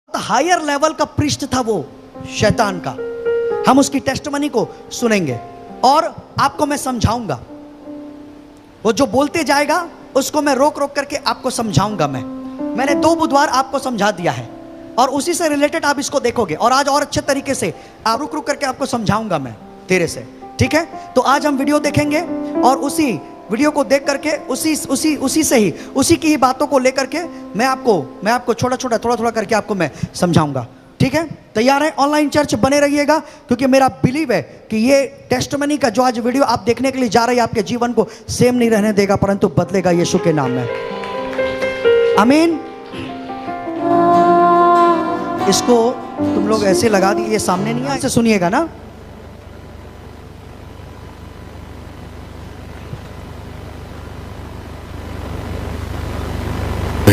Higher level का पृष्ठ था वो शैतान का। हम उसकी टेस्टमनी को सुनेंगे और आपको मैं समझाऊंगा। वो जो बोलते जाएगा उसको मैं रोक रोक करके आपको समझाऊंगा। मैंने 2 बुधवार आपको समझा दिया है और उसी से रिलेटेड आप इसको देखोगे और आज और अच्छे तरीके से आप रुक रुक करके आपको समझाऊंगा मैं तेरे से, ठीक है। तो आज हम वीडियो देखेंगे और उसी वीडियो को देख करके उसी की ही बातों को लेकर के मैं आपको छोटा छोटा थोड़ा थोड़ा करके आपको मैं समझाऊंगा, ठीक है। तैयार है? ऑनलाइन चर्च बने रहिएगा क्योंकि मेरा बिलीव है कि ये टेस्टमनी का जो आज वीडियो आप देखने के लिए जा रहे हैं आपके जीवन को सेम नहीं रहने देगा परंतु बदलेगा यीशु के नाम में। आमीन। इसको तुम लोग ऐसे लगा दिए, ये सामने नहीं है, ऐसे सुनिएगा ना।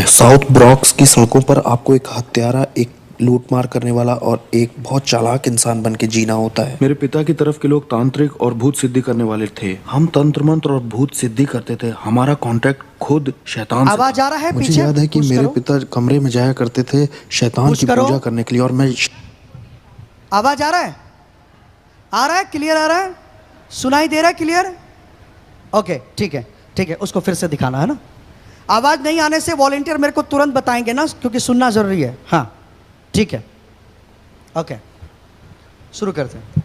साउथ ब्रॉक्स की सड़कों पर आपको एक हत्यारा, एक लूटमार करने वाला और एक बहुत चालाक इंसान बन के जीना होता है। मेरे पिता की तरफ के लोग तांत्रिक और भूत सिद्धि करने वाले थे। हम तंत्र मंत्र और भूत सिद्धि करते थे। हमारा कांटेक्ट खुद शैतान से आवाज आ रहा है मुझे पीछे? याद है कि मेरे पिता कमरे में जाया करते थे शैतान की पूजा करने के लिए और मैं। आवाज आ रहा है? आ रहा है? क्लियर आ रहा है? सुनाई दे रहा है क्लियर? ओके, ठीक है ठीक है। उसको फिर से दिखाना है ना। आवाज नहीं आने से वॉलंटियर मेरे को तुरंत बताएंगे ना क्योंकि सुनना जरूरी है। हाँ ठीक है, ओके शुरू करते हैं।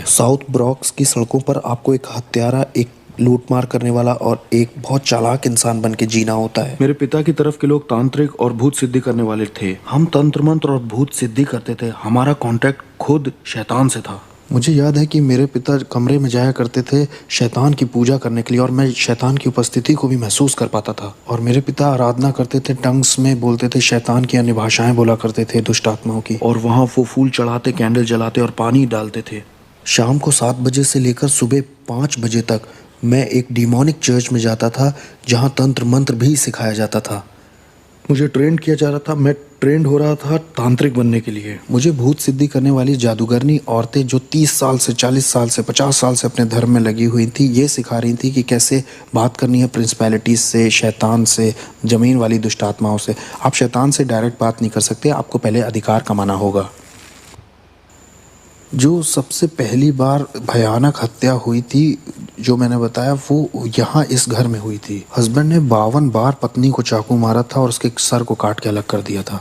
साउथ ब्रॉक्स की सड़कों पर आपको एक हत्यारा, एक लूटमार करने वाला और एक बहुत चालाक इंसान बन के जीना होता है। मेरे पिता की तरफ के लोग तांत्रिक और भूत सिद्धि करने वाले थे। हम तंत्र मंत्र और भूत सिद्धि करते थे। हमारा कांटेक्ट खुद शैतान से था। मुझे याद है कि मेरे पिता कमरे में जाया करते थे शैतान की पूजा करने के लिए और मैं शैतान की उपस्थिति को भी महसूस कर पाता था। और मेरे पिता आराधना करते थे, टंग्स में बोलते थे, शैतान की अन्य भाषाएं बोला करते थे, दुष्ट आत्माओं की। और वहाँ वो फूल चढ़ाते, कैंडल जलाते और पानी डालते थे। शाम को 7 बजे से लेकर सुबह 5 बजे तक मैं एक डिमोनिक चर्च में जाता था जहाँ तंत्र मंत्र भी सिखाया जाता था। मुझे ट्रेंड किया जा रहा था। मैं ट्रेंड हो रहा था तांत्रिक बनने के लिए। मुझे भूत सिद्धि करने वाली जादूगरनी औरतें जो 30 साल से, 40 साल से, 50 साल से अपने धर्म में लगी हुई थी, ये सिखा रही थी कि कैसे बात करनी है प्रिंसिपैलिटीज से, शैतान से, ज़मीन वाली दुष्ट आत्माओं से। आप शैतान से डायरेक्ट बात नहीं कर सकते, आपको पहले अधिकार कमाना होगा। जो सबसे पहली बार भयानक हत्या हुई थी जो मैंने बताया वो यहाँ इस घर में हुई थी। हस्बैंड ने 52 बार पत्नी को चाकू मारा था और उसके सर को काट के अलग कर दिया था।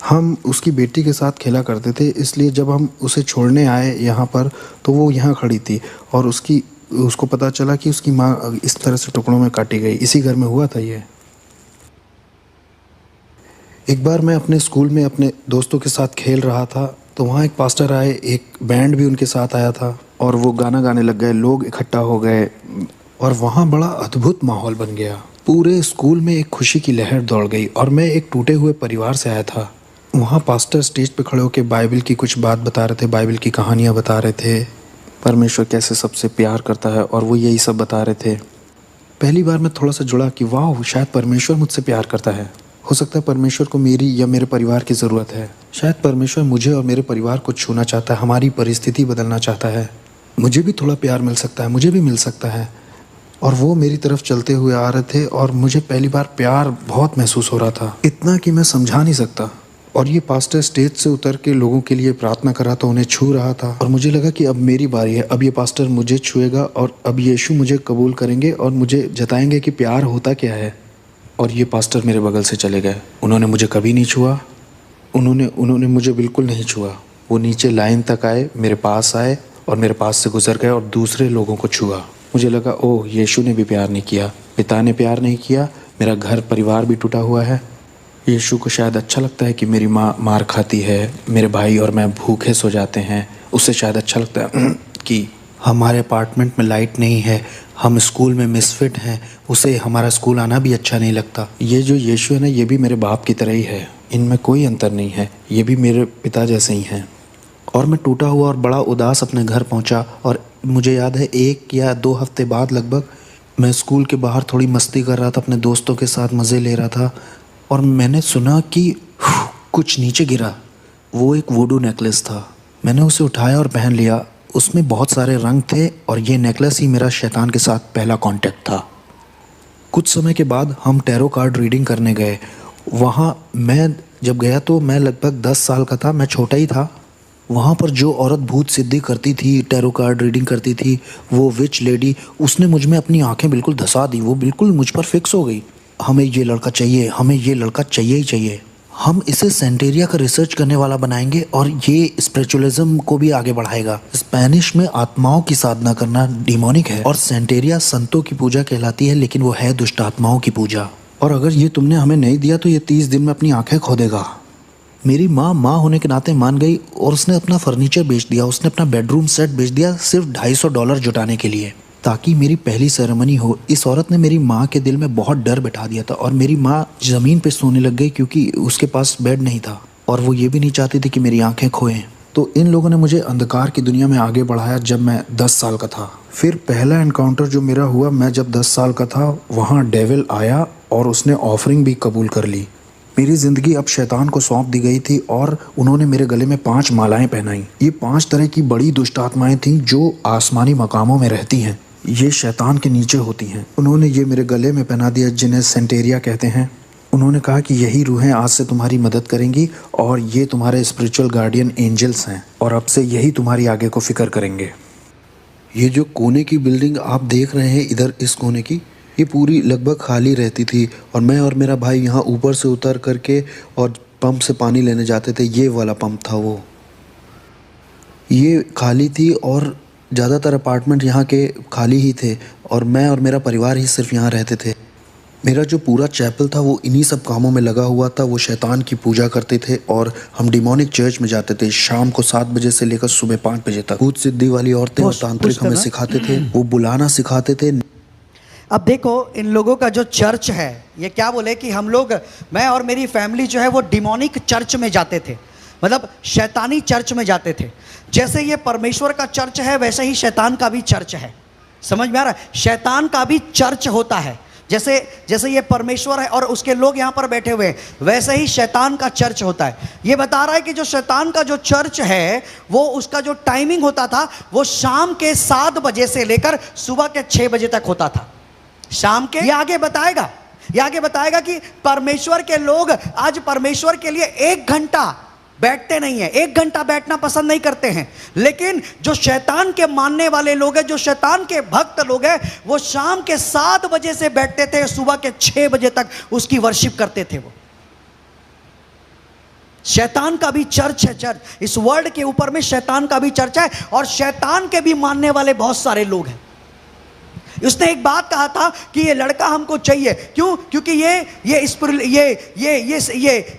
हम उसकी बेटी के साथ खेला करते थे, इसलिए जब हम उसे छोड़ने आए यहाँ पर तो वो यहाँ खड़ी थी और उसको पता चला कि उसकी माँ इस तरह से टुकड़ों में काटी गई। इसी घर में हुआ था ये। एक बार मैं अपने स्कूल में अपने दोस्तों के साथ खेल रहा था तो वहाँ एक पास्टर आए, एक बैंड भी उनके साथ आया था और वो गाना गाने लग गए। लोग इकट्ठा हो गए और वहाँ बड़ा अद्भुत माहौल बन गया। पूरे स्कूल में एक खुशी की लहर दौड़ गई और मैं एक टूटे हुए परिवार से आया था। वहाँ पास्टर स्टेज पे खड़े होकर बाइबल की कुछ बात बता रहे थे, बाइबल की कहानियाँ बता रहे थे, परमेश्वर कैसे सबसे प्यार करता है और वो यही सब बता रहे थे। पहली बार मैं थोड़ा सा जुड़ा कि वाह, शायद परमेश्वर मुझसे प्यार करता है। हो सकता है परमेश्वर को मेरी या मेरे परिवार की ज़रूरत है। शायद परमेश्वर मुझे और मेरे परिवार को छूना चाहता है, हमारी परिस्थिति बदलना चाहता है। मुझे भी थोड़ा प्यार मिल सकता है, मुझे भी मिल सकता है। और वो मेरी तरफ चलते हुए आ रहे थे और मुझे पहली बार प्यार बहुत महसूस हो रहा था, इतना कि मैं समझा नहीं सकता। और ये पास्टर स्टेज से उतर के लोगों के लिए प्रार्थना कर रहा था, उन्हें छू रहा था और मुझे लगा कि अब मेरी बारी है। अब ये पास्टर मुझे छुएगा और अब यीशु मुझे कबूल करेंगे और मुझे जताएंगे कि प्यार होता क्या है। और ये पास्टर मेरे बगल से चले गए। उन्होंने मुझे कभी नहीं छुआ, उन्होंने मुझे बिल्कुल नहीं छुआ। वो नीचे लाइन तक आए, मेरे पास आए और मेरे पास से गुजर गए और दूसरे लोगों को छुआ। मुझे लगा ओह, यीशु ने भी प्यार नहीं किया, पिता ने प्यार नहीं किया, मेरा घर परिवार भी टूटा हुआ है। यीशु को शायद अच्छा लगता है कि मेरी माँ मार खाती है, मेरे भाई और मैं भूखे सो जाते हैं। उससे शायद अच्छा लगता है कि हमारे अपार्टमेंट में लाइट नहीं है, हम स्कूल में मिसफिट हैं, उसे हमारा स्कूल आना भी अच्छा नहीं लगता। ये जो यीशु है ना, ये भी मेरे बाप की तरह ही है, इनमें कोई अंतर नहीं है, ये भी मेरे पिता जैसे ही हैं। और मैं टूटा हुआ और बड़ा उदास अपने घर पहुंचा और मुझे याद है 1 या 2 हफ्ते बाद लगभग मैं स्कूल के बाहर थोड़ी मस्ती कर रहा था, अपने दोस्तों के साथ मज़े ले रहा था और मैंने सुना कि कुछ नीचे गिरा। वो एक वुडू नेकलेस था। मैंने उसे उठाया और पहन लिया। उसमें बहुत सारे रंग थे और ये नेकलेस ही मेरा शैतान के साथ पहला कांटेक्ट था। कुछ समय के बाद हम टैरो कार्ड रीडिंग करने गए। वहाँ मैं जब गया तो मैं लगभग 10 साल का था, मैं छोटा ही था। वहाँ पर जो औरत भूत सिद्धि करती थी, टैरो कार्ड रीडिंग करती थी, वो विच लेडी, उसने मुझ में अपनी आंखें बिल्कुल धंसा दी। वो बिल्कुल मुझ पर फिक्स हो गई। हमें ये लड़का चाहिए, हमें ये लड़का चाहिए ही चाहिए। हम इसे सेंटेरिया का रिसर्च करने वाला बनाएंगे और ये स्पिरिचुअलिज्म को भी आगे बढ़ाएगा। स्पेनिश में आत्माओं की साधना करना डिमोनिक है और सेंटेरिया संतों की पूजा कहलाती है, लेकिन वो है दुष्ट आत्माओं की पूजा। और अगर ये तुमने हमें नहीं दिया तो ये 30 दिन में अपनी आंखें खो देगा। मेरी माँ होने के नाते मान गई और उसने अपना फर्नीचर बेच दिया, उसने अपना बेडरूम सेट बेच दिया सिर्फ $250 जुटाने के लिए, ताकि मेरी पहली सेरेमनी हो। इस औरत ने मेरी माँ के दिल में बहुत डर बिठा दिया था और मेरी माँ ज़मीन पे सोने लग गई क्योंकि उसके पास बेड नहीं था और वो ये भी नहीं चाहती थी कि मेरी आंखें खोएं। तो इन लोगों ने मुझे अंधकार की दुनिया में आगे बढ़ाया जब मैं 10 साल का था। फिर पहला एनकाउंटर जो मेरा हुआ, मैं जब 10 साल का था, वहाँ डेविल आया और उसने ऑफरिंग भी कबूल कर ली। मेरी ज़िंदगी अब शैतान को सौंप दी गई थी और उन्होंने मेरे गले में 5 मालाएं पहनाई। ये 5 तरह की बड़ी दुष्ट आत्माएं थीं जो आसमानी मकामों में रहती हैं। ये शैतान के नीचे होती हैं। उन्होंने ये मेरे गले में पहना दिया, जिन्हें सेंटेरिया कहते हैं। उन्होंने कहा कि यही रूहें आज से तुम्हारी मदद करेंगी और ये तुम्हारे स्पिरिचुअल गार्डियन एंजल्स हैं और अब से यही तुम्हारी आगे को फिक्र करेंगे। ये जो कोने की बिल्डिंग आप देख रहे हैं इधर, इस कोने की, ये पूरी लगभग खाली रहती थी और मैं और मेरा भाई यहाँ ऊपर से उतर करके और पंप से पानी लेने जाते थे। ये वाला पंप था वो। ये खाली थी और ज़्यादातर अपार्टमेंट यहाँ के खाली ही थे और मैं और मेरा परिवार ही सिर्फ यहाँ रहते थे। मेरा जो पूरा चैपल था वो इन्हीं सब कामों में लगा हुआ था। वो शैतान की पूजा करते थे और हम डिमोनिक चर्च में जाते थे शाम को 7 बजे से लेकर सुबह 5 बजे तक। भूत सिद्धि वाली औरतें और तांत्रिक हमें सिखाते थे, वो बुलाना सिखाते थे। अब देखो इन लोगों का जो चर्च है, ये क्या बोले कि हम लोग, मैं और मेरी फैमिली जो है वो डिमोनिक चर्च में जाते थे, मतलब शैतानी चर्च में जाते थे। जैसे ये परमेश्वर का चर्च है वैसे ही शैतान का भी चर्च है। समझ में आ रहा है? शैतान का भी चर्च होता है। जैसे जैसे ये परमेश्वर है और उसके लोग यहाँ पर बैठे हुए हैं, वैसे ही शैतान का चर्च होता है। ये बता रहा है कि जो शैतान का जो चर्च है वो उसका जो टाइमिंग होता था वो शाम के 7 बजे से लेकर सुबह के 6 बजे तक होता था। शाम के, ये आगे बताएगा कि परमेश्वर के लोग आज परमेश्वर के लिए 1 घंटा बैठते नहीं है, 1 घंटा बैठना पसंद नहीं करते हैं। लेकिन जो शैतान के मानने वाले लोग हैं, जो शैतान के भक्त लोग हैं, वो शाम के 7 बजे से बैठते थे, सुबह के 6 बजे तक उसकी वर्शिप करते थे। वो शैतान का भी चर्च है। चर्च इस वर्ल्ड के ऊपर में शैतान का भी चर्च है और शैतान के भी मानने वाले बहुत सारे लोग हैं। उसने एक बात कहा था कि ये लड़का हमको चाहिए। क्यों? क्योंकि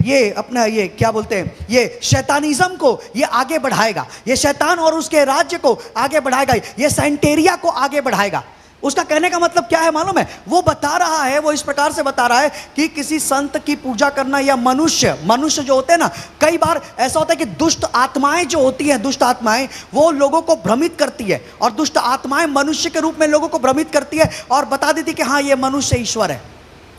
ये अपना ये क्या बोलते हैं, ये शैतानिज्म को ये आगे बढ़ाएगा, ये शैतान और उसके राज्य को आगे बढ़ाएगा, ये सेंटेरिया को आगे बढ़ाएगा। उसका कहने का मतलब क्या है मालूम है? वो बता रहा है, वो इस प्रकार से बता रहा है कि किसी संत की पूजा करना या मनुष्य जो होते हैं ना, कई बार ऐसा होता है कि दुष्ट आत्माएं जो होती हैं, दुष्ट आत्माएं वो लोगों को भ्रमित करती है और दुष्ट आत्माएं मनुष्य के रूप में लोगों को भ्रमित करती है और बता देती कि हाँ ये मनुष्य ईश्वर है,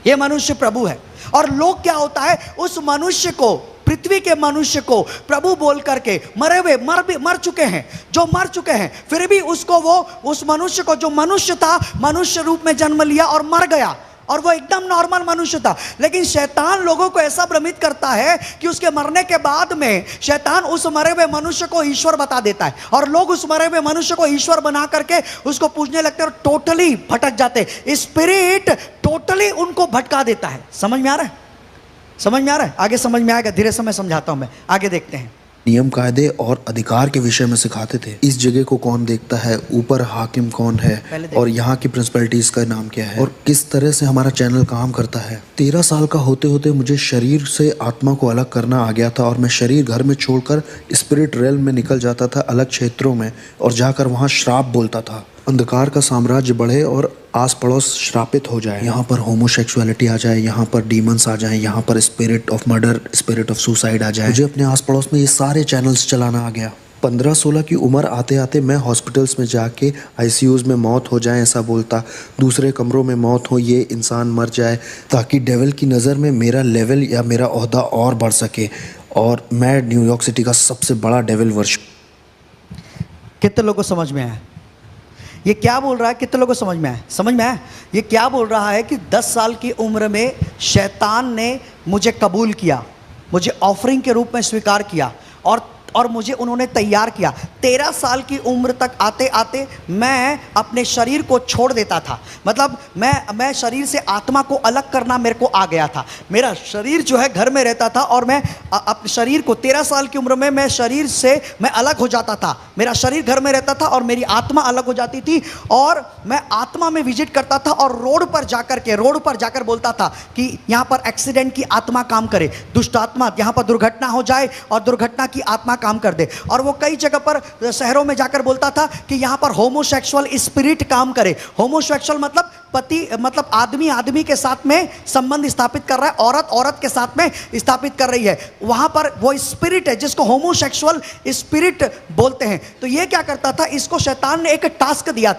ये मनुष्य प्रभु है। और लोग क्या होता है, उस मनुष्य को, पृथ्वी के मनुष्य को प्रभु बोल करके मरे हुए, मर चुके हैं, फिर भी उसको, वो उस मनुष्य को, जो मनुष्य था, मनुष्य रूप में जन्म लिया और मर गया और वो एकदम नॉर्मल मनुष्य था। लेकिन शैतान लोगों को ऐसा भ्रमित करता है कि उसके मरने के बाद में शैतान उस मरे हुए मनुष्य को ईश्वर बता देता है और लोग उस मरे हुए मनुष्य को ईश्वर बना करके उसको पूजने लगते हैं और टोटली भटक जाते हैं। स्पिरिट टोटली उनको भटका देता है। समझ में आ रहा है? आगे समझ में आएगा, धीरे से मैं समझाता हूं। मैं आगे देखते हैं। नियम कायदे और अधिकार के विषय में सिखाते थे। इस जगह को कौन देखता है, ऊपर हाकिम कौन है और यहाँ की प्रिंसिपलिटीज का नाम क्या है और किस तरह से हमारा चैनल काम करता है। 13 साल का होते होते मुझे शरीर से आत्मा को अलग करना आ गया था और मैं शरीर घर में छोड़कर स्पिरिट रेल में निकल जाता था, अलग क्षेत्रों में, और जाकर वहाँ श्राप बोलता था। अंधकार का साम्राज्य बढ़े और आस पड़ोस श्रापित हो जाए। यहाँ पर होमोसेक्सुअलिटी आ जाए, यहाँ पर डीमंस आ जाए, यहाँ पर spirit of murder, spirit of suicide आ जाए। मुझे अपने आस पड़ोस में ये सारे चैनल्स चलाना आ गया। 15-16 की उम्र आते आते मैं हॉस्पिटल्स में जाके आईसीयूज में मौत हो जाए ऐसा बोलता, दूसरे कमरों में मौत हो, ये इंसान मर जाए, ताकि डेविल की नज़र में मेरा लेवल या मेरा ओहदा और बढ़ सके और मैं न्यूयॉर्क सिटी का सबसे बड़ा डेविल वर्शिप। कितने लोगों को समझ में आया? ये क्या बोल रहा है, कितने लोगों को समझ में आया? समझ में आया? ये क्या बोल रहा है कि 10 साल की उम्र में शैतान ने मुझे कबूल किया, मुझे ऑफरिंग के रूप में स्वीकार किया और मुझे उन्होंने तैयार किया। 13 साल की उम्र तक आते आते मैं अपने शरीर को छोड़ देता था। मतलब मैं शरीर से आत्मा को अलग करना मेरे को आ गया था। मेरा शरीर जो है घर में रहता था और मैं अपने शरीर को 13 साल की उम्र में मैं शरीर से मैं अलग हो जाता था। मेरा शरीर घर में रहता था और मेरी आत्मा अलग हो जाती थी और मैं आत्मा में विजिट करता था और रोड पर जाकर बोलता था कि यहाँ पर एक्सीडेंट की आत्मा काम करे, दुष्ट आत्मा, यहाँ पर दुर्घटना हो जाए और दुर्घटना की आत्मा काम कर दे। और वो कई जगह पर शहरों में जाकर बोलता था कि यहाँ पर होमोसेक्सुअल स्पिरिट काम करे। होमोसेक्सुअल मतलब पति, मतलब आदमी आदमी के साथ में संबंध स्थापित कर रहा है, औरत औरत के साथ में स्थापित कर रही है। वहां पर वो स्पिरिट है जिसको होमोसेक्सुअल स्पिरिट बोलते हैं। तो ये क्या करता था, इसको शैतान ने एक टास्क दिया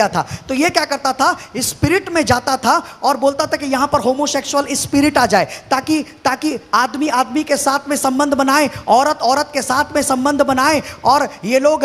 था। तो ये क्या करता था, स्पिरिट में जाता था और बोलता था कि यहां पर होमोसेक्सुअल स्पिरिट आ जाए ताकि आदमी आदमी के साथ में संबंध बनाए, औरत औरत के साथ में संबंध बनाए। और ये लोग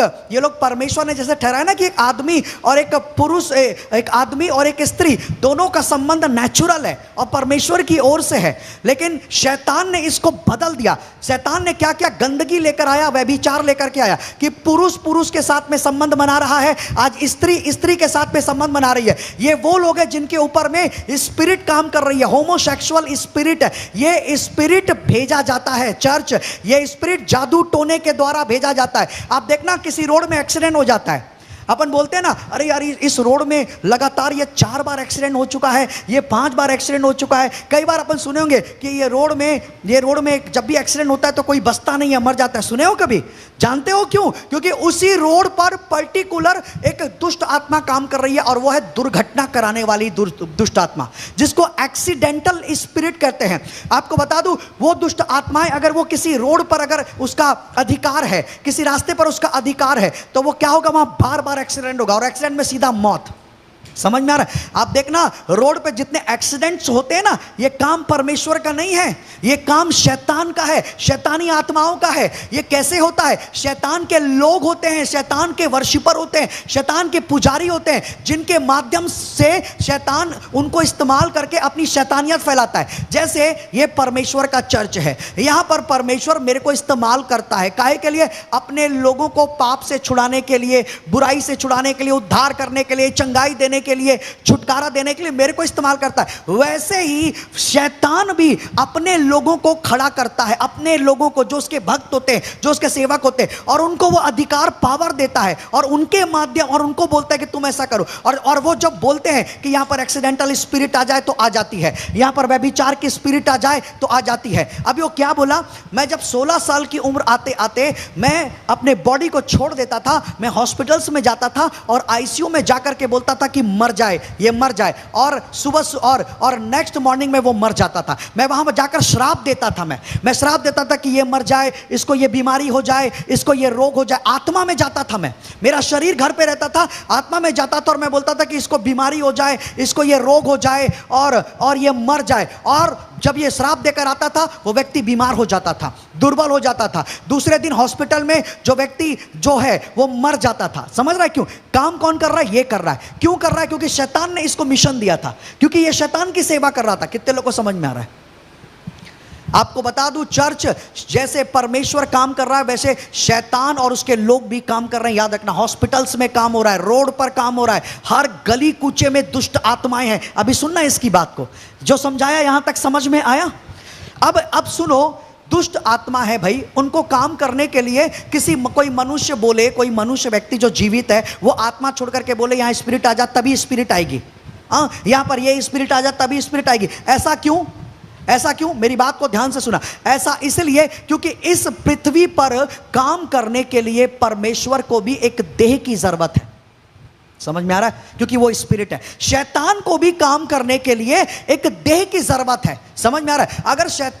परमेश्वर ने जैसे ठहराया ना कि एक आदमी और एक पुरुष, एक आदमी और एक स्त्री, दोनों का संबंध नेचुरल है और परमेश्वर की ओर से है। लेकिन शैतान ने इसको बदल दिया। शैतान ने क्या क्या गंदगी लेकर आया, व्यभिचार लेकर के आया कि पुरुष पुरुष के साथ में संबंध बना रहा है, आज स्त्री स्त्री के साथ में संबंध बना रही है। ये वो लोग हैं जिनके ऊपर में स्पिरिट काम कर रही है, होमोसेक्सुअल स्पिरिट। ये स्पिरिट भेजा जाता है चर्च, ये स्पिरिट जादू टोने के द्वारा भेजा जाता है। आप देखना किसी रोड में एक्सीडेंट हो जाता है, अपन बोलते हैं ना, अरे यार इस रोड में लगातार ये 4 बार एक्सीडेंट हो चुका है, ये 5 बार एक्सीडेंट हो चुका है। कई बार अपन सुने होंगे कि ये रोड में जब भी एक्सीडेंट होता है तो कोई बचता नहीं है, मर जाता है। सुने हो कभी? जानते हो क्यों? क्योंकि उसी रोड पर पर्टिकुलर एक दुष्ट आत्मा काम कर रही है और वो है दुर्घटना कराने वाली दुष्ट आत्मा, जिसको एक्सीडेंटल स्पिरिट कहते हैं। आपको बता दूं, वो दुष्ट आत्माएं अगर वो किसी रोड पर अगर उसका अधिकार है, किसी रास्ते पर उसका अधिकार है, तो वो क्या होगा, वहां बार बार एक्सीडेंट होगा और एक्सीडेंट में सीधा मौत। समझ में आ रहा है? आप देखना रोड पे जितने एक्सीडेंट्स होते हैं ना, ये काम परमेश्वर का नहीं है, ये काम शैतान का है, शैतानी आत्माओं का है। ये कैसे होता है? शैतान के लोग होते हैं, शैतान के वर्शिपर होते हैं, शैतान के पुजारी होते हैं, जिनके माध्यम से शैतान उनको इस्तेमाल करके अपनी शैतानियत फैलाता है। जैसे ये परमेश्वर का चर्च है, यहां पर परमेश्वर मेरे को इस्तेमाल करता है, काहे के लिए? अपने लोगों को पाप से छुड़ाने के लिए, बुराई से छुड़ाने के लिए, उद्धार करने के लिए, चंगाई देने के लिए, छुटकारा देने के लिए मेरे को इस्तेमाल करता है। वैसे ही शैतान भी अपने लोगों को खड़ा करता है, अपने लोगों को जो उसके भक्त होते हैं, जो उसके सेवक होते हैं, और उनको वो अधिकार पावर देता है और उनके माध्यम, और उनको बोलता है कि तुम ऐसा करो। और वो जब बोलते हैं कि यहां पर एक्सीडेंटल स्पिरिट आ जाए तो आ जाती है, यहां पर व्यभिचार की स्पिरिट आ जाए तो आ जाती है। अभी वो क्या बोला, मैं जब 16 साल की उम्र आते आते मैं अपने बॉडी को छोड़ देता था, मैं हॉस्पिटल्स में जाता था और आईसीयू में जाकर के बोलता था कि मर जाए, ये मर जाए, और सुबह और नेक्स्ट मॉर्निंग में वो मर जाता था। मैं वहां पर जाकर श्राप देता था, मैं श्राप देता था कि ये मर जाए, इसको ये बीमारी हो जाए, इसको ये रोग हो जाए। आत्मा में जाता था मैं, मेरा शरीर घर पे रहता था, आत्मा में जाता था और मैं बोलता था कि इसको बीमारी हो जाए, इसको ये रोग हो जाए और ये मर जाए। और जब ये श्राप देकर आता था, वो व्यक्ति बीमार हो जाता था, दुर्बल हो जाता था। दूसरे दिन हॉस्पिटल में जो व्यक्ति जो है वो मर जाता था। समझ रहा है क्यों? काम कौन कर रहा है? ये कर रहा है। क्यों कर रहा है? क्योंकि शैतान ने इसको मिशन दिया था, क्योंकि ये शैतान की सेवा कर रहा था। कितने लोगों को समझ में आ रहा है? आपको बता दूं, चर्च जैसे परमेश्वर काम कर रहा है, वैसे शैतान और उसके लोग भी काम कर रहे हैं। याद रखना, हॉस्पिटल्स में काम हो रहा है, रोड पर काम हो रहा है, हर गली कूचे में दुष्ट आत्माएं हैं। अभी सुनना इसकी बात को, जो समझाया यहां तक समझ में आया? अब सुनो, दुष्ट आत्मा है भाई, उनको काम करने के लिए कोई मनुष्य बोले, कोई मनुष्य व्यक्ति जो जीवित है, वो आत्मा छोड़ करके बोले यहां स्पिरिट आ जा, तभी स्पिरिट आएगी। यहां पर ये स्पिरिट आ जा, तभी स्पिरिट आएगी। ऐसा क्यों? ऐसा क्यों? मेरी बात को ध्यान से सुना। ऐसा इसलिए क्योंकि इस पृथ्वी पर काम करने के लिए परमेश्वर को भी एक देह की जरूरत है। समझ में आ रहा है? क्योंकि वो स्पिरिट है। शैतान को भी काम करने के लिए एक देह की जरूरत है। समझ में आ रहा है?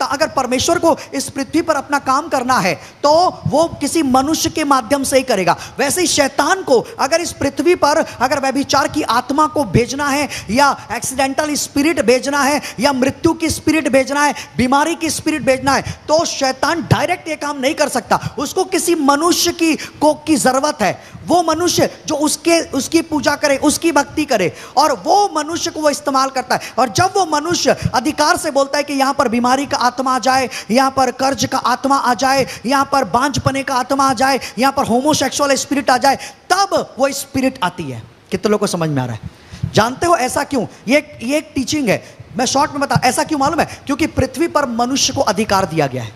अगर परमेश्वर को इस पृथ्वी पर अपना काम करना है तो वो किसी मनुष्य के माध्यम से ही करेगा। वैसे ही शैतान को अगर इस पृथ्वी पर अगर व्यभिचार की आत्मा को भेजना है, या एक्सीडेंटल स्पिरिट भेजना है, या मृत्यु की स्पिरिट भेजना है, बीमारी की स्पिरिट भेजना है, तो शैतान डायरेक्ट ये काम नहीं कर सकता। उसको किसी मनुष्य की जरूरत है। वो मनुष्य जो उसकी पूजा करे, उसकी भक्ति करे, और वो मनुष्य को वो इस्तेमाल करता है। और जब वो मनुष्य अधिकार से बोलता है कि यहां पर बीमारी का आत्मा आ जाए, यहां पर कर्ज का आत्मा आ जाए, यहां पर बांझपने का आत्मा आ जाए, यहां पर होमोसेक्सुअल स्पिरिट आ जाए, तब वो स्पिरिट आती है। कितने लोगों को समझ में आ रहा है? जानते हो ऐसा क्यों? ये एक टीचिंग है, मैं शॉर्ट में बता। ऐसा क्यों मालूम है? क्योंकि पृथ्वी पर मनुष्य को अधिकार दिया गया है।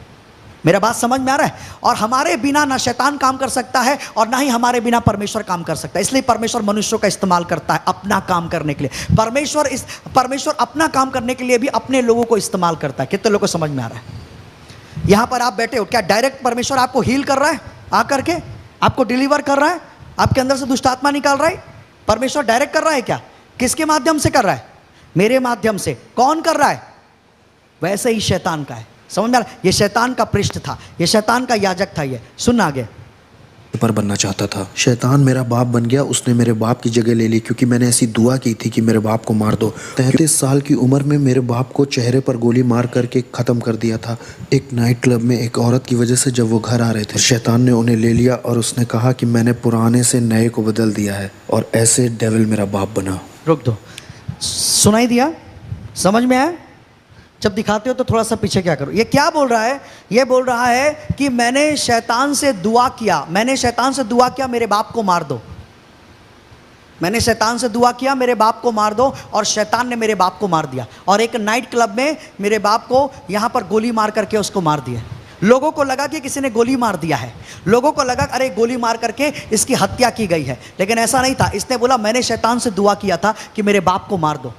मेरा बात समझ में आ रहा है? और हमारे बिना ना शैतान काम कर सकता है और ना ही हमारे बिना परमेश्वर काम कर सकता है। इसलिए परमेश्वर मनुष्यों का इस्तेमाल करता है अपना काम करने के लिए। परमेश्वर अपना काम करने के लिए भी अपने लोगों को इस्तेमाल करता है। कितने लोगों को समझ में आ रहा है? यहां पर आप बैठे हो, क्या डायरेक्ट परमेश्वर आपको हील कर रहा है? आकर के आपको डिलीवर कर रहा है, आपके अंदर से दुष्ट आत्मा निकाल रहा है? परमेश्वर डायरेक्ट कर रहा है क्या? किसके माध्यम से कर रहा है? मेरे माध्यम से। कौन कर रहा है? वैसे ही शैतान का है। समझ में आ रहा है? ये शैतान का पृष्ठ था, ये शैतान का याजक था। ये सुन आगे। पर बनना चाहता था। शैतान मेरा बाप बन गया, उसने मेरे बाप की जगह ले ली, क्योंकि मैंने ऐसी दुआ की थी कि मेरे बाप को मार दो। 33 साल की उम्र में मेरे बाप को चेहरे पर गोली मार करके ख़त्म कर दिया था। एक नाइट क्लब में एक औरत की वजह से जब वो घर आ रहे थे, शैतान ने उन्हें ले लिया और उसने कहा कि मैंने पुराने से नए को बदल दिया है, और ऐसे डेविल मेरा बाप बना। रुक दो, सुनाई दिया? समझ में आया? जब दिखाते हो तो थोड़ा सा पीछे क्या करो। ये क्या बोल रहा है? ये बोल रहा है कि मैंने शैतान से दुआ किया, मैंने शैतान से दुआ किया मेरे बाप को मार दो। मैंने शैतान से दुआ किया मेरे बाप को मार दो, और शैतान ने मेरे बाप को मार दिया। और एक नाइट क्लब में मेरे बाप को यहाँ पर गोली मार करके उसको मार दिया। लोगों को लगा कि किसी ने गोली मार दिया है, लोगों को लगा अरे गोली मार करके इसकी हत्या की गई है, लेकिन ऐसा नहीं था। इसने बोला मैंने शैतान से दुआ किया था कि मेरे बाप को मार दो,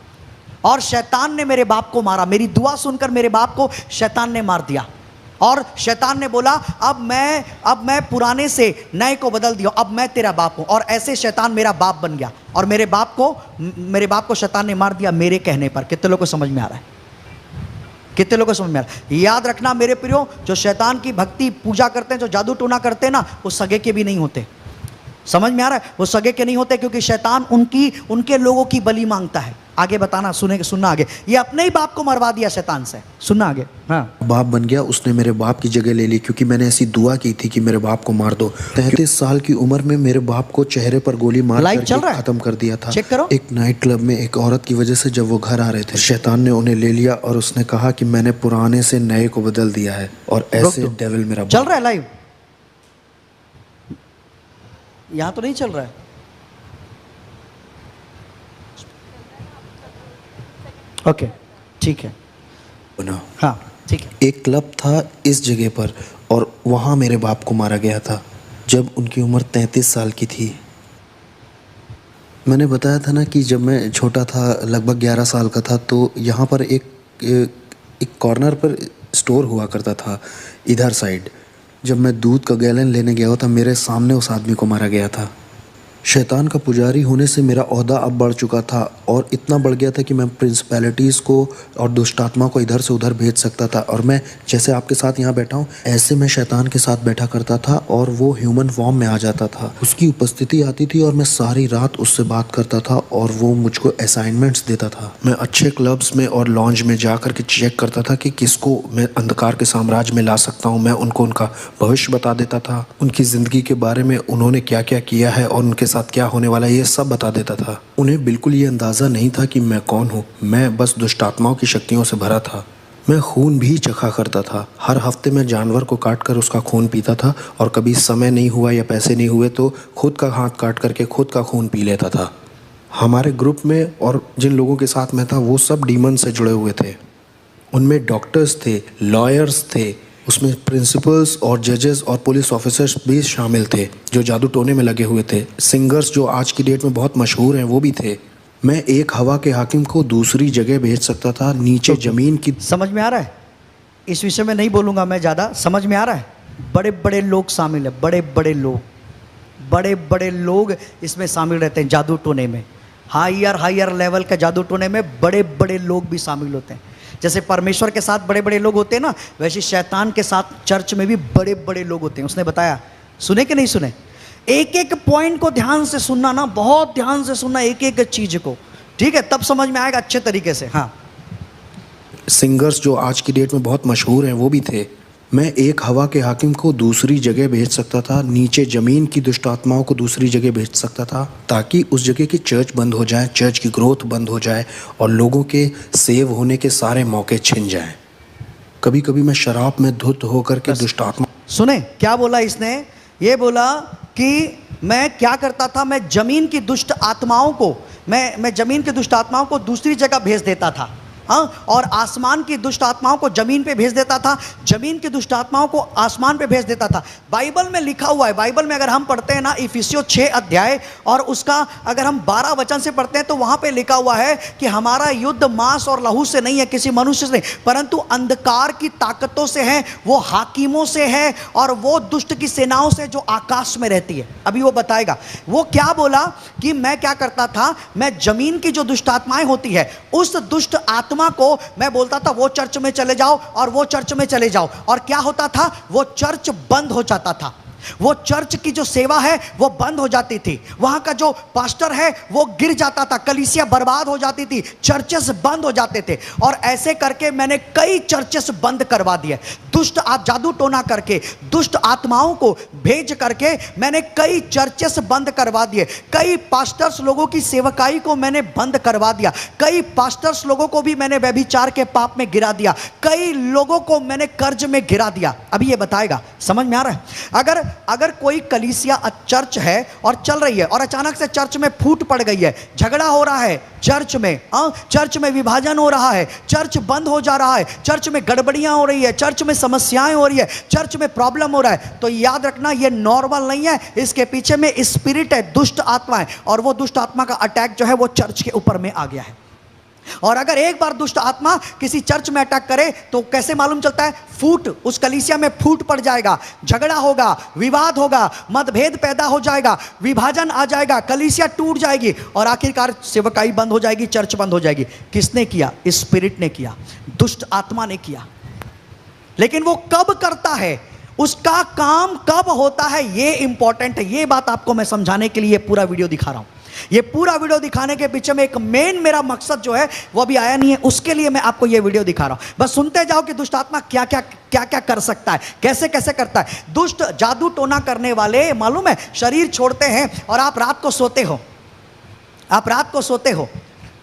और शैतान ने मेरे बाप को मारा। मेरी दुआ सुनकर मेरे बाप को शैतान ने मार दिया। और शैतान ने बोला अब मैं पुराने से नए को बदल दिया, अब मैं तेरा बाप हूं। और ऐसे शैतान मेरा बाप बन गया, और मेरे बाप को शैतान ने मार दिया मेरे कहने पर। कितने लोगों को समझ में आ रहा है? कितने लोगों को समझ में आ रहा है? याद रखना मेरे प्रियो, जो शैतान की भक्ति पूजा करते हैं, जो जादू टोना करते हैं ना, वो सगे के भी नहीं होते। समझ में आ रहा है? वो सगे के नहीं होते, क्योंकि शैतान उनके लोगों की बलि मांगता है। आगे बताना, सुनना आगे। ये अपने ही बाप को मरवा दिया शैतान से। सुनना आगे। हाँ, बाप बन गया, उसने मेरे बाप की जगह ले ली, क्योंकि मैंने ऐसी दुआ की थी कि मेरे बाप को मार दो। 33 साल की उम्र में मेरे बाप को चेहरे पर गोली मार करके खत्म कर दिया था। चेक करो। एक नाइट क्लब में एक औरत की वजह से जब वो घर आ रहे थे, शैतान ने उन्हें ले लिया और उसने कहा कि मैंने पुराने से नए को बदल दिया है, और ऐसे डेविल मेरा चल रहा है लाइव? यहां तो नहीं चल रहा है? ओके, ठीक है। बना। हाँ, ठीक है। एक क्लब था इस जगह पर, और वहाँ मेरे बाप को मारा गया था जब उनकी उम्र 33 साल की थी। मैंने बताया था ना कि जब मैं छोटा था, लगभग 11 साल का था, तो यहाँ पर एक कॉर्नर पर स्टोर हुआ करता था इधर साइड। जब मैं दूध का गैलन लेने गया था, मेरे सामने उस आदमी को मारा गया था। शैतान का पुजारी होने से मेरा ओहदा अब बढ़ चुका था, और इतना बढ़ गया था कि मैं प्रिंसिपैलिटीज़ को और दुष्टात्मा को इधर से उधर भेज सकता था। और मैं जैसे आपके साथ यहाँ बैठा हूँ, ऐसे मैं शैतान के साथ बैठा करता था, और वो ह्यूमन फॉर्म में आ जाता था। उसकी उपस्थिति आती थी और मैं सारी रात उससे बात करता था, और वो मुझको असाइनमेंट्स देता था। मैं अच्छे क्लब्स में और लॉन्ज में जा कर के चेक करता था कि किसको मैं अंधकार के साम्राज्य में ला सकता हूँ। मैं उनको उनका भविष्य बता देता था, उनकी ज़िंदगी के बारे में उन्होंने क्या क्या किया है और उनके साथ क्या होने वाला है, ये सब बता देता था। उन्हें बिल्कुल ये अंदाज़ा नहीं था कि मैं कौन हूँ। मैं बस दुष्ट आत्माओं की शक्तियों से भरा था। मैं खून भी चखा करता था। हर हफ्ते मैं जानवर को काट कर उसका खून पीता था, और कभी समय नहीं हुआ या पैसे नहीं हुए तो खुद का हाथ काट करके खुद का खून पी लेता था। हमारे ग्रुप में और जिन लोगों के साथ मैं था, वो सब डीमन से जुड़े हुए थे। उनमें डॉक्टर्स थे, लॉयर्स थे, उसमें प्रिंसिपल्स और जजेस और पुलिस ऑफिसर्स भी शामिल थे जो जादू टोने में लगे हुए थे। सिंगर्स जो आज की डेट में बहुत मशहूर हैं, वो भी थे। मैं एक हवा के हाकिम को दूसरी जगह भेज सकता था, नीचे जमीन की। समझ में आ रहा है? इस विषय में नहीं बोलूँगा मैं ज़्यादा। समझ में आ रहा है? बड़े बड़े लोग शामिल हैं, बड़े बड़े लोग इसमें शामिल रहते हैं जादू टोने में। हायर लेवल का जादू टोने में बड़े बड़े लोग भी शामिल होते हैं। जैसे परमेश्वर के साथ बड़े बड़े लोग होते हैं ना, वैसे शैतान के साथ चर्च में भी बड़े बड़े लोग होते हैं। उसने बताया, सुने कि नहीं सुने? एक एक पॉइंट को ध्यान से सुनना ना, बहुत ध्यान से सुनना एक एक चीज को, ठीक है? तब समझ में आएगा अच्छे तरीके से। हाँ, सिंगर्स जो आज की डेट में बहुत मशहूर हैं, वो भी थे। मैं एक हवा के हाकिम को दूसरी जगह भेज सकता था, नीचे ज़मीन की दुष्ट आत्माओं को दूसरी जगह भेज सकता था, ताकि उस जगह की चर्च बंद हो जाए, चर्च की ग्रोथ बंद हो जाए और लोगों के सेव होने के सारे मौके छिन जाएं। कभी कभी मैं शराब में धुत होकर के दुष्ट आत्मा। सुने क्या बोला इसने? ये बोला कि मैं क्या करता था, मैं जमीन की दुष्ट आत्माओं को मैं जमीन की दुष्ट आत्माओं को दूसरी जगह भेज देता था, हाँ, और आसमान की दुष्ट आत्माओं को जमीन पे भेज देता था, जमीन की दुष्ट आत्माओं को आसमान पे भेज देता था। बाइबल में लिखा हुआ है, बाइबल में अगर हम पढ़ते हैं ना इफिसियों 6 अध्याय और उसका अगर हम 12 वचन से पढ़ते हैं तो वहां पे लिखा हुआ है कि हमारा युद्ध मांस और लहू से नहीं है, किसी मनुष्य से नहीं, परंतु अंधकार की ताकतों से है, वो हाकिमों से है और वो दुष्ट की सेनाओं से जो आकाश में रहती है। अभी वो बताएगा वो क्या बोला कि मैं क्या करता था, मैं जमीन की जो दुष्ट आत्माएं होती है उस दुष्ट आत्मा को मैं बोलता था वो चर्च में चले जाओ और वो चर्च में चले जाओ, और क्या होता था, वो चर्च बंद हो जाता था, वो चर्च की जो सेवा है वो बंद हो जाती थी, वहां का जो पास्टर है वो गिर जाता था, कलीसिया बर्बाद हो जाती थी, चर्चेस बंद हो जाते थे। और ऐसे करके मैंने कई चर्चेस बंद करवा दिए, दुष्ट जादू टोना करके दुष्ट आत्माओं को भेज करके मैंने कई चर्चेस बंद करवा दिए, कई पास्टर्स लोगों की सेवकाई को मैंने बंद करवा दिया, कई पास्टर्स लोगों को भी मैंने व्यभिचार के पाप में गिरा दिया, कई लोगों को मैंने कर्ज में गिरा दिया। अभी ये बताएगा, समझ में आ रहा है? अगर कोई कलीसिया चर्च है और चल रही है और अचानक से चर्च में फूट पड़ गई है, झगड़ा हो रहा है चर्च में, चर्च में विभाजन हो रहा है, चर्च बंद हो जा रहा है, चर्च में गड़बड़ियां हो रही है, चर्च में समस्याएं हो रही है, चर्च में प्रॉब्लम हो रहा है, तो याद रखना ये नॉर्मल नहीं है, इसके पीछे में स्पिरिट है, दुष्ट आत्मा है, और वो दुष्ट आत्मा का अटैक जो है वो चर्च के ऊपर में आ गया है। और अगर एक बार दुष्ट आत्मा किसी चर्च में अटैक करे तो कैसे मालूम चलता है? फूट, उस कलीसिया में फूट पड़ जाएगा, झगड़ा होगा, विवाद होगा, मतभेद पैदा हो जाएगा, विभाजन आ जाएगा, कलीसिया टूट जाएगी और आखिरकार सेवकाई बंद हो जाएगी, चर्च बंद हो जाएगी। किसने किया? स्पिरिट ने किया, दुष्ट आत्मा ने किया। लेकिन वो कब करता है, उसका काम कब होता है, ये इंपॉर्टेंट है। ये बात आपको मैं समझाने के लिए पूरा वीडियो दिखा रहा हूं। ये पूरा वीडियो दिखाने के पीछे में एक मेन मेरा मकसद जो है वो अभी आया नहीं है, उसके लिए मैं आपको ये वीडियो दिखा रहा हूं। बस सुनते जाओ कि दुष्ट आत्मा क्या क्या कर सकता है, कैसे कैसे करता है। दुष्ट जादू टोना करने वाले मालूम है शरीर छोड़ते हैं और आप रात को सोते हो, आप रात को सोते हो,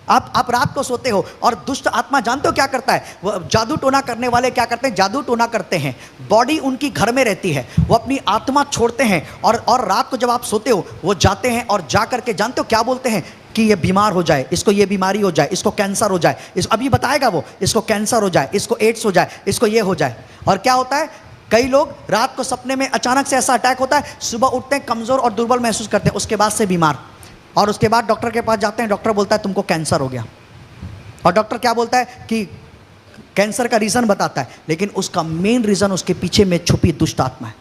आप रात को सोते हो और दुष्ट आत्मा जानते हो क्या करता है? वो जादू टोना करने वाले क्या करते हैं? जादू टोना करते हैं, बॉडी उनकी घर में रहती है, वो अपनी आत्मा छोड़ते हैं और रात को जब आप सोते हो वो जाते हैं और जा करके जानते हो क्या बोलते हैं कि ये बीमार हो जाए, इसको ये बीमारी हो जाए, इसको कैंसर हो जाए, अभी बताएगा वो, इसको कैंसर हो जाए, इसको एड्स हो जाए, इसको ये हो जाए। और क्या होता है, कई लोग रात को सपने में अचानक से ऐसा अटैक होता है, सुबह उठते हैं कमजोर और दुर्बल महसूस करते हैं, उसके बाद से बीमार, और उसके बाद डॉक्टर के पास जाते हैं, डॉक्टर बोलता है तुमको कैंसर हो गया, और डॉक्टर क्या बोलता है कि कैंसर का रीजन बताता है, लेकिन उसका मेन रीजन उसके पीछे में छुपी दुष्ट आत्मा है।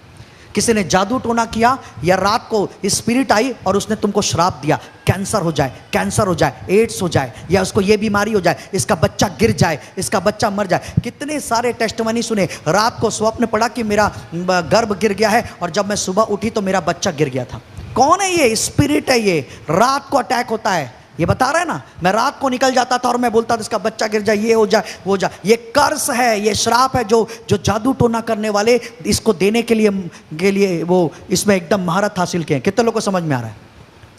किसी ने जादू टोना किया या रात को स्पिरिट आई और उसने तुमको श्राप दिया, कैंसर हो जाए, कैंसर हो जाए, एड्स हो जाए, या उसको ये बीमारी हो जाए, इसका बच्चा गिर जाए, इसका बच्चा मर जाए। कितने सारे टेस्टमनी सुने, रात को स्वप्न पड़ा कि मेरा गर्भ गिर गया है और जब मैं सुबह उठी तो मेरा बच्चा गिर गया था। कौन है ये? स्पिरिट है ये, रात को अटैक होता है। ये बता रहा है ना, मैं रात को निकल जाता था और मैं बोलता था इसका बच्चा गिर जाए, ये हो जाए, वो हो जाए। ये कर्स है, ये श्राप है जो जादू टोना करने वाले इसको देने के लिए वो इसमें एकदम महारत हासिल किए। कितने लोगों को समझ में आ रहा है?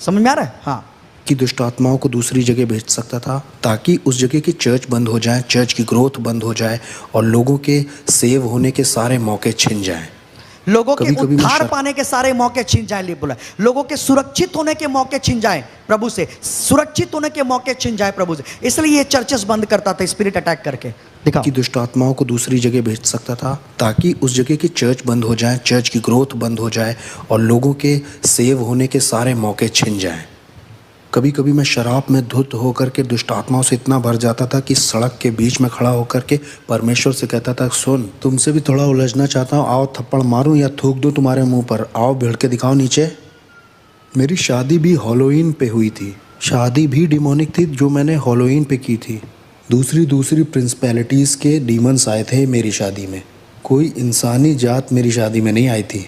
समझ में आ रहा है? हाँ, कि दुष्ट आत्माओं को दूसरी जगह भेज सकता था, ताकि उस जगह की चर्च बंद हो जाए, चर्च की ग्रोथ बंद हो जाए और लोगों के सेव होने के सारे मौके छिन जाएं, लोगों के उद्धार पाने के सारे मौके छिन जाए। बोला लोगों के सुरक्षित होने के मौके छिन जाए प्रभु से, सुरक्षित होने के मौके छिन जाए प्रभु से। इसलिए ये चर्चेस बंद करता था स्पिरिट अटैक करके। दिखाओ कि दुष्ट आत्माओं को दूसरी जगह भेज सकता था, ताकि उस जगह की चर्च बंद हो जाए, चर्च की ग्रोथ बंद हो जाए और लोगों के सेव होने के सारे मौके छिन जाएं। कभी कभी मैं शराब में धुत होकर के दुष्ट आत्माओं से इतना भर जाता था कि सड़क के बीच में खड़ा होकर के परमेश्वर से कहता था, सुन, तुमसे भी थोड़ा उलझना चाहता हूँ, आओ थप्पड़ मारूं या थूक दूं तुम्हारे मुंह पर, आओ भिड़ के दिखाओ नीचे। मेरी शादी भी हॉलोवीन पे हुई थी, शादी भी डिमोनिक थी जो मैंने हॉलोवीन पे की थी। दूसरी प्रिंसिपैलिटीज़ के डीमंस आए थे मेरी शादी में, कोई इंसानी जात मेरी शादी में नहीं आई थी।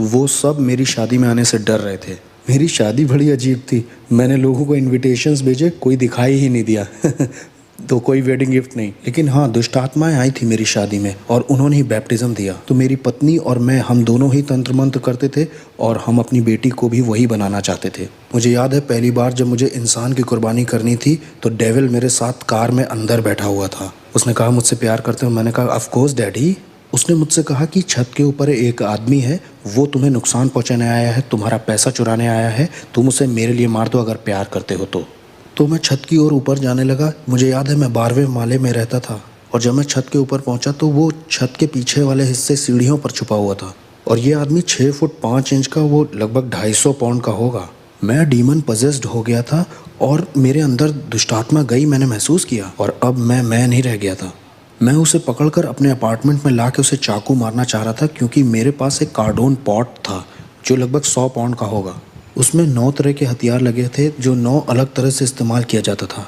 वो सब मेरी शादी में आने से डर रहे थे। मेरी शादी बड़ी अजीब थी, मैंने लोगों को इनविटेशंस भेजे, कोई दिखाई ही नहीं दिया। तो कोई वेडिंग गिफ्ट नहीं, लेकिन हाँ दुष्ट आत्माएं आई थी मेरी शादी में और उन्होंने ही बैप्टिज्म दिया। तो मेरी पत्नी और मैं, हम दोनों ही तंत्र मंत्र करते थे और हम अपनी बेटी को भी वही बनाना चाहते थे। मुझे याद है पहली बार जब मुझे इंसान की कुर्बानी करनी थी तो डेविल मेरे साथ कार में अंदर बैठा हुआ था। उसने कहा मुझसे प्यार करते हो? मैंने कहा ऑफ कोर्स डैडी। उसने मुझसे कहा कि छत के ऊपर एक आदमी है, वो तुम्हें नुकसान पहुंचाने आया है, तुम्हारा पैसा चुराने आया है, तुम उसे मेरे लिए मार दो अगर प्यार करते हो तो मैं छत की ओर ऊपर जाने लगा। मुझे याद है मैं 12वें माले में रहता था और जब मैं छत के ऊपर पहुंचा तो वो छत के पीछे वाले हिस्से सीढ़ियों पर छुपा हुआ था और ये आदमी 6 फुट 5 इंच का, वो लगभग 250 पाउंड का होगा। मैं डीमन पजेस्ड हो गया था और मेरे अंदर दुष्टात्मा गई, मैंने महसूस किया और अब मैं नहीं रह गया था। मैं उसे पकड़कर अपने अपार्टमेंट में ला के उसे चाकू मारना चाह रहा था क्योंकि मेरे पास एक कार्डोन पॉट था जो लगभग 100 पाउंड का होगा। उसमें 9 तरह के हथियार लगे थे जो 9 अलग तरह से इस्तेमाल किया जाता था।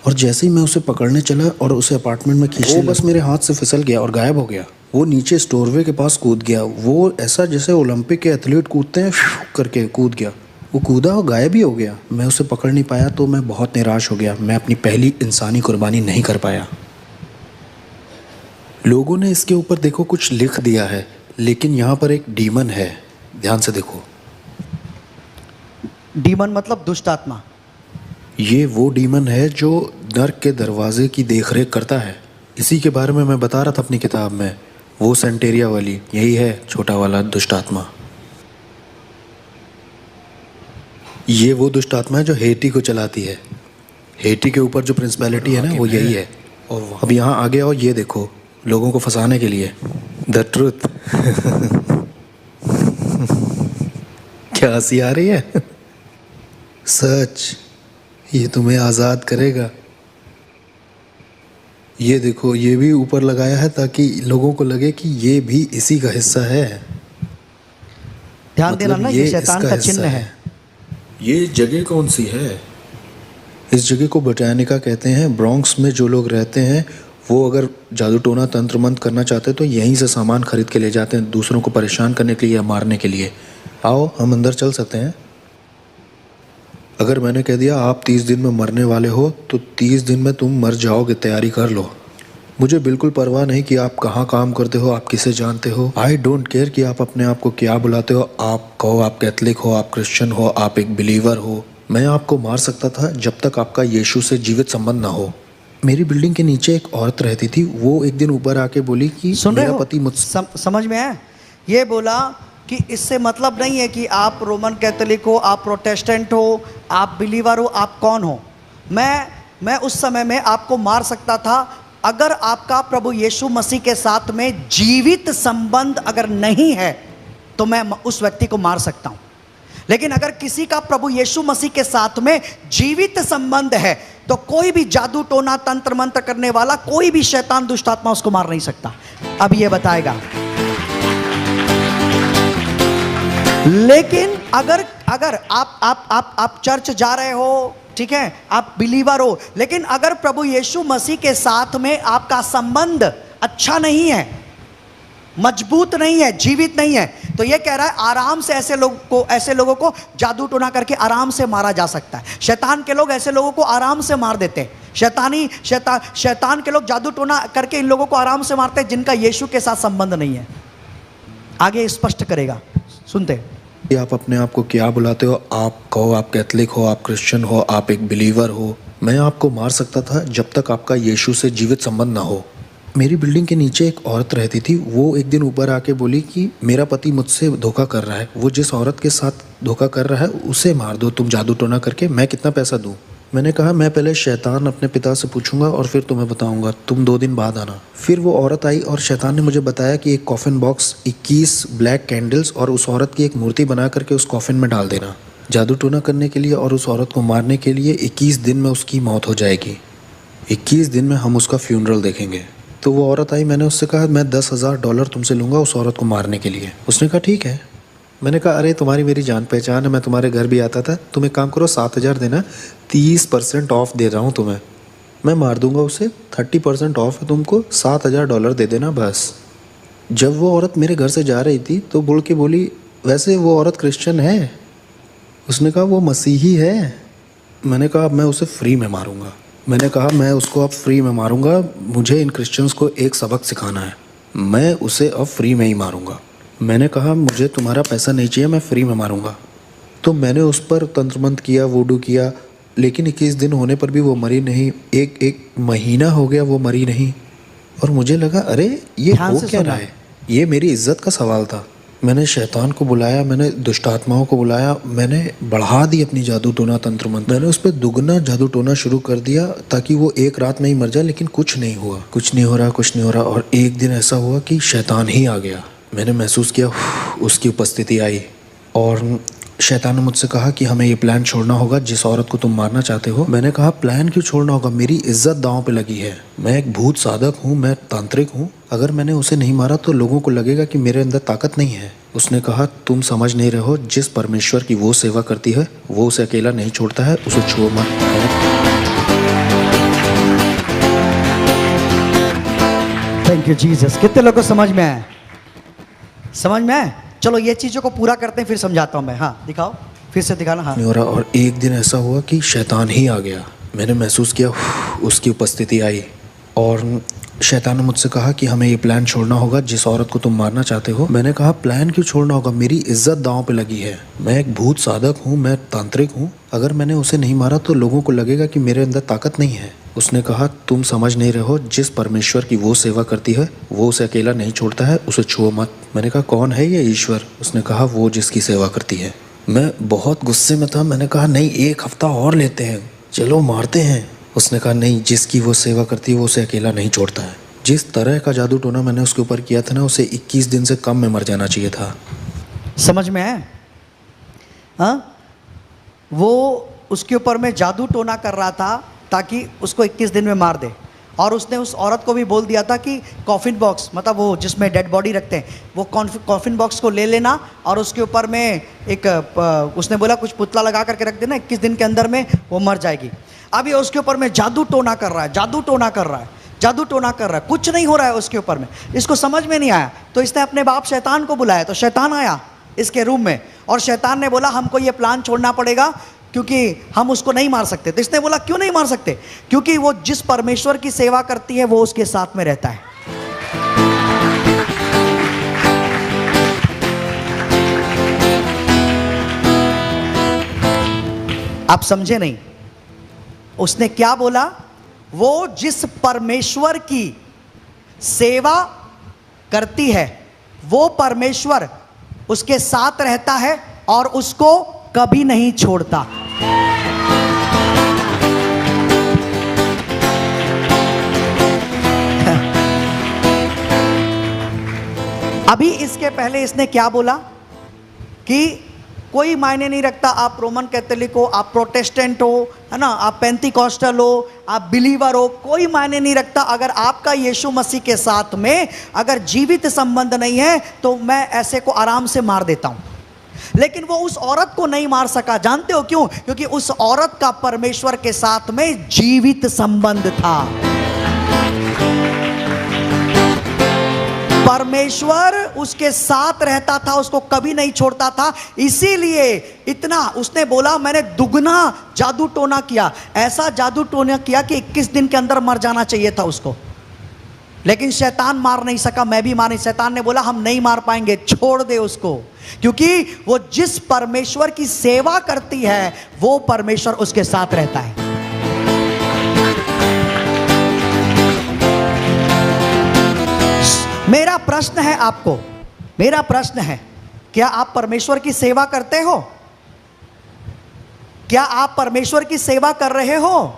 और जैसे ही मैं उसे पकड़ने चला और उसे अपार्टमेंट में खींचने, बस मेरे हाथ से फिसल गया और गायब हो गया। वो नीचे स्टोरवे के पास कूद गया। वो ऐसा जैसे ओलंपिक के एथलीट कूदते हैं, करके कूद गया। वो कूदा और गायब ही हो गया। मैं उसे पकड़ नहीं पाया तो मैं बहुत निराश हो गया। मैं अपनी पहली इंसानी कुर्बानी नहीं कर पाया। लोगों ने इसके ऊपर देखो कुछ लिख दिया है, लेकिन यहाँ पर एक डीमन है, ध्यान से देखो। डीमन मतलब दुष्ट आत्मा। ये वो डीमन है जो नर्क के दरवाजे की देखरेख करता है। इसी के बारे में मैं बता रहा था अपनी किताब में। वो सेंटेरिया वाली यही है, छोटा वाला दुष्ट आत्मा। ये वो दुष्ट आत्मा है जो हेटी को चलाती है। हेटी के ऊपर जो प्रिंसिपैलिटी है ना, वो यही है। और अब यहाँ आगे आओ, ये देखो, लोगों को फंसाने के लिए द ट्रुथ। क्या हंसी आ रही है? सच, ये तुम्हें आज़ाद करेगा। ये देखो, ये भी ऊपर लगाया है ताकि लोगों को लगे कि ये भी इसी का हिस्सा है। ध्यान देना ना, ये शैतान का चिन्ह है। ये जगह कौन सी है? इस जगह को बोटानिका कहते हैं। ब्रॉन्क्स में जो लोग रहते हैं वो अगर जादू टोना तंत्र मंत्र करना चाहते हैं तो यहीं से सामान खरीद के ले जाते हैं, दूसरों को परेशान करने के लिए या मारने के लिए। आओ हम अंदर चल सकते हैं। अगर मैंने कह दिया आप 30 दिन में मरने वाले हो तो 30 दिन में तुम मर जाओगे, तैयारी कर लो। मुझे बिल्कुल परवाह नहीं कि आप कहाँ काम करते हो, आप किसे जानते हो। आई डोंट केयर कि आप अपने आप को क्या बुलाते हो। आप कहो आप कैथलिक हो, आप क्रिश्चियन हो, आप एक बिलीवर हो। मैं आपको मार सकता था जब तक आपका यीशु से जीवित संबंध ना हो। मेरी बिल्डिंग के नीचे एक औरत रहती थी। वो एक दिन ऊपर आके बोली कि मेरा पति मुझसे, समझ में है? ये बोला कि इससे मतलब नहीं है कि आप रोमन कैथोलिक हो, आप प्रोटेस्टेंट हो, आप बिलीवर हो, आप कौन हो। मैं उस समय में आपको मार सकता था अगर आपका प्रभु यीशु मसीह के साथ में जीवित संबंध अगर नहीं है तो मैं उस व्यक्ति को मार सकता हूं। लेकिन अगर किसी का प्रभु यीशु मसीह के साथ में जीवित संबंध है तो कोई भी जादू टोना तंत्र मंत्र करने वाला, कोई भी शैतान दुष्ट आत्मा उसको मार नहीं सकता। अब ये बताएगा। लेकिन अगर आप चर्च जा रहे हो, ठीक है, आप बिलीवर हो, लेकिन अगर प्रभु यीशु मसीह के साथ में आपका संबंध अच्छा नहीं है, मजबूत नहीं है, जीवित नहीं है, तो ये कह रहा है आराम से ऐसे लोगों को जादू टोना करके आराम से मारा जा सकता है। शैतान के लोग ऐसे लोगों को आराम से मार देते हैं। शैतान के लोग जादू टोना करके इन लोगों को आराम से मारते हैं जिनका यीशु के साथ संबंध नहीं है। आगे स्पष्ट करेगा, सुनते। आप अपने आप को क्या बुलाते हो? आप कहो आप कैथलिक हो, आप क्रिश्चियन हो, आप एक बिलीवर हो। मैं आपको मार सकता था जब तक आपका यीशु से जीवित संबंध ना हो। मेरी बिल्डिंग के नीचे एक औरत रहती थी। वो एक दिन ऊपर आके बोली कि मेरा पति मुझसे धोखा कर रहा है। वो जिस औरत के साथ धोखा कर रहा है उसे मार दो तुम जादू टोना करके, मैं कितना पैसा दूँ? मैंने कहा मैं पहले शैतान अपने पिता से पूछूंगा और फिर तुम्हें बताऊंगा, तुम 2 दिन बाद आना। फिर वो औरत आई और शैतान ने मुझे बताया कि एक कॉफिन बॉक्स, 21 ब्लैक कैंडल्स और उस औरत की एक मूर्ति बना करके उस कॉफिन में डाल देना जादू टोना करने के लिए, और उस औरत को मारने के लिए 21 दिन में उसकी मौत हो जाएगी। 21 दिन में हम उसका फ्यूनरल देखेंगे। तो वो औरत आई, मैंने उससे कहा मैं $10,000 तुमसे लूँगा उस औरत को मारने के लिए। उसने कहा ठीक है। मैंने कहा अरे तुम्हारी मेरी जान पहचान है, मैं तुम्हारे घर भी आता था, तुम एक काम करो 7,000 देना, 30% ऑफ दे रहा हूँ तुम्हें, मैं मार दूंगा उसे, 30% ऑफ है तुमको, $7,000 दे देना बस। जब वो औरत मेरे घर से जा रही थी तो बोल के बोली वैसे वो औरत क्रिश्चियन है। उसने कहा वो मसीही है। मैंने कहा अब मैं उसे फ्री में मारूंगा। मैंने कहा मैं उसको अब फ्री में मारूंगा, मुझे इन क्रिश्चियंस को एक सबक सिखाना है, मैं उसे अब फ्री में ही मारूंगा। मैंने कहा मुझे तुम्हारा पैसा नहीं चाहिए, मैं फ्री में मारूंगा। तो मैंने उस पर तंत्र मंत्र किया, वूडू किया, लेकिन 21 दिन होने पर भी वो मरी नहीं। एक महीना हो गया वो मरी नहीं। और मुझे लगा अरे ये ध्यान हो से क्या सुनना। रहा है, ये मेरी इज्जत का सवाल था। मैंने शैतान को बुलाया, मैंने दुष्ट आत्माओं को बुलाया, मैंने बढ़ा दी अपनी जादू टोना तंत्र मंत्र, मैंने उस पर दुगना जादू टोना शुरू कर दिया ताकि वो एक रात में ही मर जाए। लेकिन कुछ नहीं हुआ, कुछ नहीं हो रहा, कुछ नहीं हो रहा। और एक दिन ऐसा हुआ कि शैतान ही आ गया। मैंने महसूस किया उसकी उपस्थिति आई और शैतान ने मुझसे कहा कि हमें ये प्लान छोड़ना होगा जिस औरत को तुम मारना चाहते हो। मैंने कहा प्लान क्यों छोड़ना होगा, मेरी इज्जत दांव पे लगी है, मैं एक भूत साधक हूँ, मैं तांत्रिक हूँ, अगर मैंने उसे नहीं मारा तो लोगों को लगेगा कि मेरे अंदर ताकत नहीं है। उसने कहा तुम समझ नहीं रहे हो, जिस परमेश्वर की वो सेवा करती है वो उसे अकेला नहीं छोड़ता है, उसे छुओ मत। Thank you Jesus. कितने लोगों को समझ में आया? समझ में आया? चलो ये चीज़ों को पूरा करते हैं फिर समझाता हूँ मैं। हाँ दिखाओ, फिर से दिखाना। हाँ नहीं हो रहा। और एक दिन ऐसा हुआ कि शैतान ही आ गया। मैंने महसूस किया उसकी उपस्थिति आई और शैतान ने मुझसे कहा कि हमें ये प्लान छोड़ना होगा जिस औरत को तुम मारना चाहते हो। मैंने कहा प्लान क्यों छोड़ना होगा, मेरी इज्जत दांव पे लगी है, मैं एक भूत साधक हूँ, मैं तांत्रिक हूँ, अगर मैंने उसे नहीं मारा तो लोगों को लगेगा कि मेरे अंदर ताकत नहीं है। उसने कहा तुम समझ नहीं रहे हो, जिस परमेश्वर की वो सेवा करती है वो उसे अकेला नहीं छोड़ता है, उसे छुओ मत। मैंने कहा कौन है ये ईश्वर? उसने कहा वो जिसकी सेवा करती है। मैं बहुत गुस्से में था। मैंने कहा नहीं, एक हफ्ता और लेते हैं, चलो मारते हैं। उसने कहा नहीं, जिसकी वो सेवा करती है वो उसे अकेला नहीं छोड़ता है। जिस तरह का जादू टोना मैंने उसके ऊपर किया था ना, उसे 21 दिन से कम में मर जाना चाहिए था। समझ में आया? हाँ, वो उसके ऊपर में जादू टोना कर रहा था ताकि उसको 21 दिन में मार दे। और उसने उस औरत को भी बोल दिया था कि कॉफिन बॉक्स, मतलब वो जिसमें डेड बॉडी रखते हैं, वो कॉफिन बॉक्स को ले लेना और उसके ऊपर में एक उसने बोला कुछ पुतला लगा करके रख देना, 21 दिन के अंदर में वो मर जाएगी। अब ये उसके ऊपर में जादू टोना कर रहा है, जादू टोना कर रहा है, जादू टोना कर रहा है, कुछ नहीं हो रहा है उसके ऊपर में। इसको समझ में नहीं आया तो इसने अपने बाप शैतान को बुलाया। तो शैतान आया इसके रूम में और शैतान ने बोला हमको ये प्लान छोड़ना पड़ेगा क्योंकि हम उसको नहीं मार सकते। तो इसने बोला क्यों नहीं मार सकते? क्योंकि वो जिस परमेश्वर की सेवा करती है वो उसके साथ में रहता है। आप समझे नहीं? उसने क्या बोला? वो जिस परमेश्वर की सेवा करती है वो परमेश्वर उसके साथ रहता है और उसको कभी नहीं छोड़ता। अभी इसके पहले इसने क्या बोला कि कोई मायने नहीं रखता आप रोमन कैथोलिक हो, आप प्रोटेस्टेंट हो, है ना, आप पेंटिकॉस्टल हो, आप बिलीवर हो, कोई मायने नहीं रखता। अगर आपका यीशु मसीह के साथ में अगर जीवित संबंध नहीं है तो मैं ऐसे को आराम से मार देता हूं। लेकिन वो उस औरत को नहीं मार सका। जानते हो क्यों? क्योंकि उस औरत का परमेश्वर के साथ में जीवित संबंध था। परमेश्वर उसके साथ रहता था, उसको कभी नहीं छोड़ता था। इसीलिए इतना उसने बोला मैंने दुगना जादू टोना किया, ऐसा जादू टोना किया कि 21 दिन के अंदर मर जाना चाहिए था उसको। लेकिन शैतान मार नहीं सका, मैं भी मार नहीं। शैतान ने बोला हम नहीं मार पाएंगे, छोड़ दे उसको, क्योंकि वो जिस परमेश्वर की सेवा करती है वो परमेश्वर उसके साथ रहता है। मेरा प्रश्न है आपको, मेरा प्रश्न है, क्या आप परमेश्वर की सेवा करते हो? क्या आप परमेश्वर की सेवा कर रहे हो?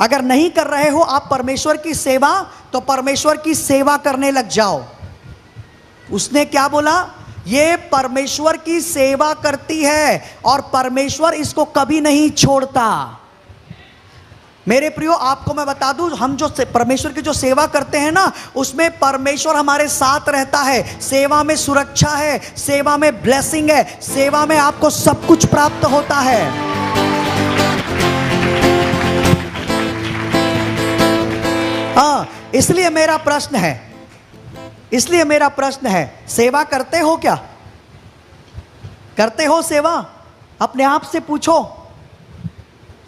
अगर नहीं कर रहे हो आप परमेश्वर की सेवा, तो परमेश्वर की सेवा करने लग जाओ। उसने क्या बोला? ये परमेश्वर की सेवा करती है और परमेश्वर इसको कभी नहीं छोड़ता। मेरे प्रियो, आपको मैं बता दूं, हम जो परमेश्वर की जो सेवा करते हैं ना, उसमें परमेश्वर हमारे साथ रहता है। सेवा में सुरक्षा है, सेवा में ब्लेसिंग है, सेवा में आपको सब कुछ प्राप्त होता है। हाँ, इसलिए मेरा प्रश्न है, सेवा करते हो क्या? करते हो सेवा? अपने आप से पूछो।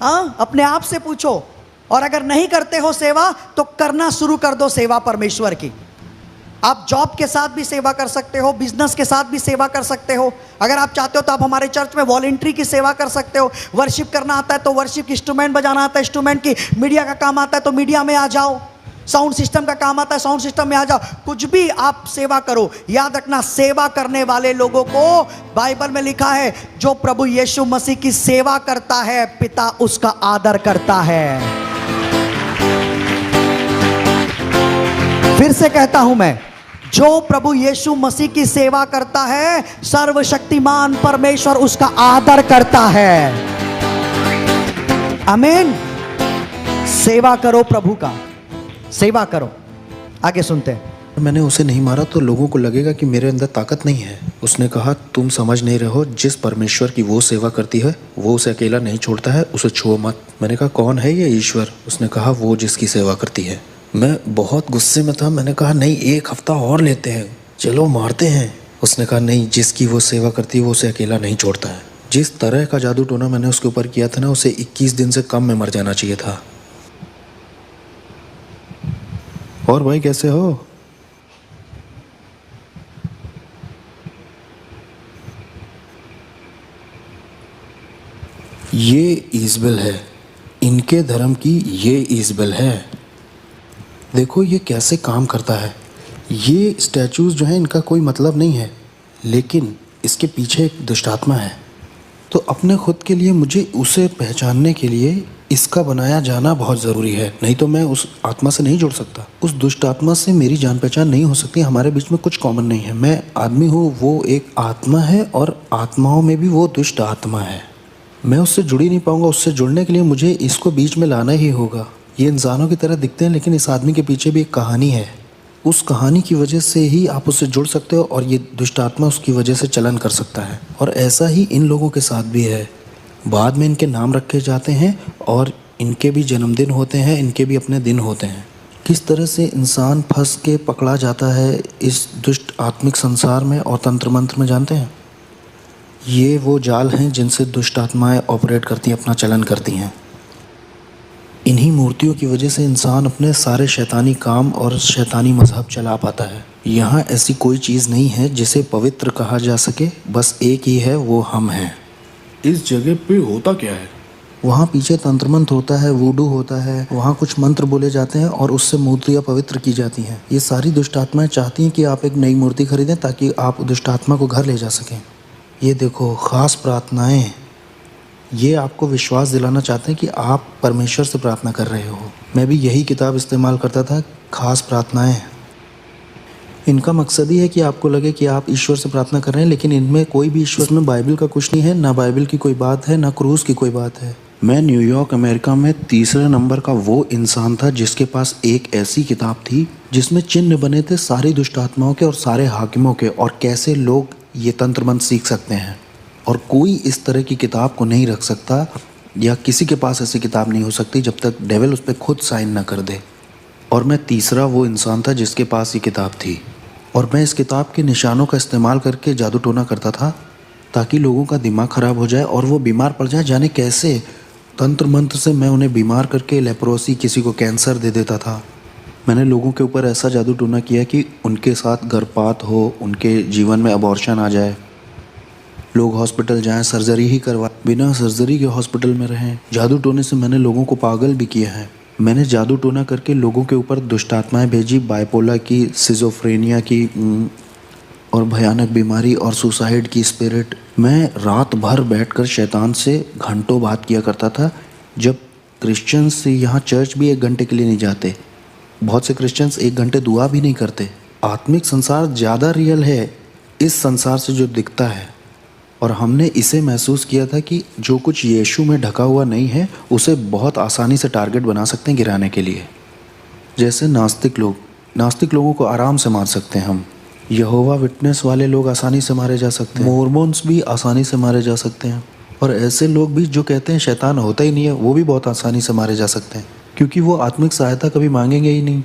हाँ, अपने आप से पूछो। और अगर नहीं करते हो सेवा तो करना शुरू कर दो सेवा परमेश्वर की। आप जॉब के साथ भी सेवा कर सकते हो, बिजनेस के साथ भी सेवा कर सकते हो। अगर आप चाहते हो तो आप हमारे चर्च में वॉलंटरी की सेवा कर सकते हो। वर्शिप करना आता है तो वर्शिप, इंस्ट्रूमेंट बजाना आता है इंस्ट्रूमेंट की, मीडिया का काम आता है तो मीडिया में आ जाओ, साउंड सिस्टम का काम आता है साउंड सिस्टम में आ जाओ। कुछ भी आप सेवा करो। याद रखना, सेवा करने वाले लोगों को बाइबल में लिखा है, जो प्रभु यीशु मसीह की सेवा करता है पिता उसका आदर करता है। फिर से कहता हूं मैं, जो प्रभु यीशु मसीह की सेवा करता है सर्वशक्तिमान परमेश्वर उसका आदर करता है। आमीन। सेवा करो, प्रभु का सेवा करो। आगे सुनते हैं। मैंने उसे नहीं मारा तो लोगों को लगेगा कि मेरे अंदर ताकत नहीं है। उसने कहा, तुम समझ नहीं रहे हो, जिस परमेश्वर की वो सेवा करती है वो उसे अकेला नहीं छोड़ता है, उसे छुओ मत। मैंने कहा, कौन है ये ईश्वर? उसने कहा, वो जिसकी सेवा करती है। मैं बहुत गुस्से में था। मैंने कहा, नहीं, 1 हफ्ता और लेते हैं, चलो मारते हैं। उसने कहा, नहीं, जिसकी वो सेवा करती है वो उसे अकेला नहीं छोड़ता है। जिस तरह का जादू टोना मैंने उसके ऊपर किया था ना, उसे 21 दिन से कम में मर जाना चाहिए था। और भाई कैसे हो? ये ईज़बेल है, इनके धर्म की ये ईज़बेल है। देखो ये कैसे काम करता है। ये स्टैचूज़ जो हैं इनका कोई मतलब नहीं है, लेकिन इसके पीछे एक दुष्टात्मा है। तो अपने खुद के लिए मुझे उसे पहचानने के लिए इसका बनाया जाना बहुत ज़रूरी है, नहीं तो मैं उस आत्मा से नहीं जुड़ सकता। उस दुष्ट आत्मा से मेरी जान पहचान नहीं हो सकती। हमारे बीच में कुछ कॉमन नहीं है। मैं आदमी हूँ, वो एक आत्मा है, और आत्माओं में भी वो दुष्ट आत्मा है। मैं उससे जुड़ ही नहीं पाऊँगा। उससे जुड़ने के लिए मुझे इसको बीच में लाना ही होगा। ये इंसानों की तरह दिखते हैं, लेकिन इस आदमी के पीछे भी एक कहानी है। उस कहानी की वजह से ही आप उससे जुड़ सकते हो, और ये दुष्ट आत्मा उसकी वजह से चलन कर सकता है। और ऐसा ही इन लोगों के साथ भी है। बाद में इनके नाम रखे जाते हैं, और इनके भी जन्मदिन होते हैं, इनके भी अपने दिन होते हैं। किस तरह से इंसान फंस के पकड़ा जाता है इस दुष्ट आत्मिक संसार में और तंत्र मंत्र में, जानते हैं? ये वो जाल हैं जिनसे दुष्ट आत्माएं ऑपरेट करती हैं, अपना चलन करती हैं। इन्हीं मूर्तियों की वजह से इंसान अपने सारे शैतानी काम और शैतानी मजहब चला पाता है। यहाँ ऐसी कोई चीज़ नहीं है जिसे पवित्र कहा जा सके, बस एक ही है, वो हम हैं। इस जगह पे होता क्या है? वहाँ पीछे तंत्र मंत्र होता है, वूडू होता है, वहाँ कुछ मंत्र बोले जाते हैं और उससे मूर्तियाँ पवित्र की जाती हैं। ये सारी दुष्ट आत्माएँ चाहती हैं कि आप एक नई मूर्ति खरीदें ताकि आप दुष्ट आत्मा को घर ले जा सकें। ये देखो, ख़ास प्रार्थनाएँ, ये आपको विश्वास दिलाना चाहते हैं कि आप परमेश्वर से प्रार्थना कर रहे हो। मैं भी यही किताब इस्तेमाल करता था, खास प्रार्थनाएं। इनका मकसद ही है कि आपको लगे कि आप ईश्वर से प्रार्थना कर रहे हैं, लेकिन इनमें कोई भी ईश्वर में बाइबल का कुछ नहीं है, ना बाइबल की कोई बात है, ना क्रूस की कोई बात है। मैं न्यूयॉर्क अमेरिका में 3रे नंबर का वो इंसान था जिसके पास एक ऐसी किताब थी जिसमें चिन्ह बने थे सारी दुष्ट आत्माओं के और सारे हाकिमों के, और कैसे लोग ये तंत्र मंत्र सीख सकते हैं। और कोई इस तरह की किताब को नहीं रख सकता, या किसी के पास ऐसी किताब नहीं हो सकती जब तक डेविल उस पर खुद साइन ना कर दे। और मैं 3रा वो इंसान था जिसके पास ये किताब थी, और मैं इस किताब के निशानों का इस्तेमाल करके जादू टोना करता था ताकि लोगों का दिमाग ख़राब हो जाए और वो बीमार पड़ जाए। जाने कैसे तंत्र मंत्र से मैं उन्हें बीमार करके लेप्रोसी, किसी को कैंसर दे देता था। मैंने लोगों के ऊपर ऐसा जादू टोना किया कि उनके साथ गर्भपात हो, उनके जीवन में अबॉर्शन आ जाए, लोग हॉस्पिटल जाएं, सर्जरी ही करवा, बिना सर्जरी के हॉस्पिटल में रहें। जादू टोने से मैंने लोगों को पागल भी किया है। मैंने जादू टोना करके लोगों के ऊपर दुष्ट आत्माएं भेजी, बाइपोला की, सिजोफ्रेनिया की, और भयानक बीमारी और सुसाइड की स्पिरिट। मैं रात भर बैठकर शैतान से घंटों बात किया करता था। जब क्रिश्चियंस यहाँ चर्च भी 1 घंटे के लिए नहीं जाते, बहुत से क्रिश्चियंस 1 घंटे दुआ भी नहीं करते। आत्मिक संसार ज़्यादा रियल है इस संसार से जो दिखता है, और हमने इसे महसूस किया था कि जो कुछ यीशु में ढका हुआ नहीं है उसे बहुत आसानी से टारगेट बना सकते हैं गिराने के लिए। जैसे नास्तिक लोगों को आराम से मार सकते हैं हम। यहोवा विटनेस वाले लोग आसानी से मारे जा सकते हैं। मोर्मोन्स भी आसानी से मारे जा सकते हैं। और ऐसे लोग भी जो कहते हैं शैतान होता ही नहीं है, वो भी बहुत आसानी से मारे जा सकते हैं, क्योंकि वो आत्मिक सहायता कभी मांगेंगे ही नहीं।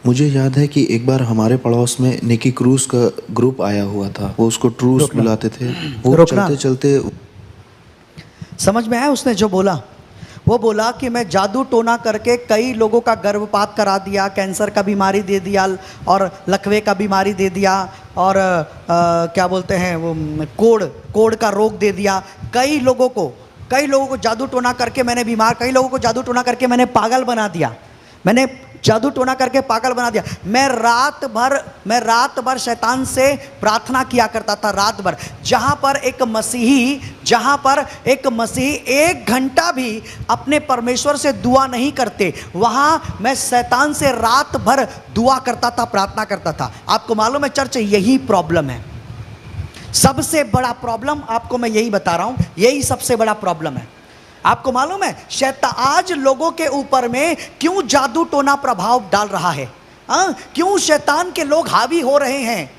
मुझे याद है कि एक बार हमारे पड़ोस में निकी क्रूज का ग्रुप आया हुआ था। वो उसको ट्रूस बुलाते थे। वो चलते चलते समझ में आया उसने जो बोला? वो बोला कि मैं जादू टोना करके कई लोगों का गर्भपात करा दिया, कैंसर का बीमारी दे दिया और लकवे का बीमारी दे दिया और क्या बोलते हैं वो कोढ़ का रोग दे दिया। कई लोगों को जादू टोना करके मैंने कई लोगों को जादू टोना करके मैंने पागल बना दिया। मैंने जादू टोना करके पागल बना दिया। मैं रात भर शैतान से प्रार्थना किया करता था, रात भर। जहां पर एक मसीही 1 घंटा भी अपने परमेश्वर से दुआ नहीं करते, वहां मैं शैतान से रात भर दुआ करता था, प्रार्थना करता था। आपको मालूम है चर्च, यही प्रॉब्लम है, सबसे बड़ा प्रॉब्लम आपको मैं यही बता रहा हूं, यही सबसे बड़ा प्रॉब्लम है। आपको मालूम है शैतान आज लोगों के ऊपर में क्यों जादू टोना प्रभाव डाल रहा है? क्यों शैतान के लोग हावी हो रहे हैं?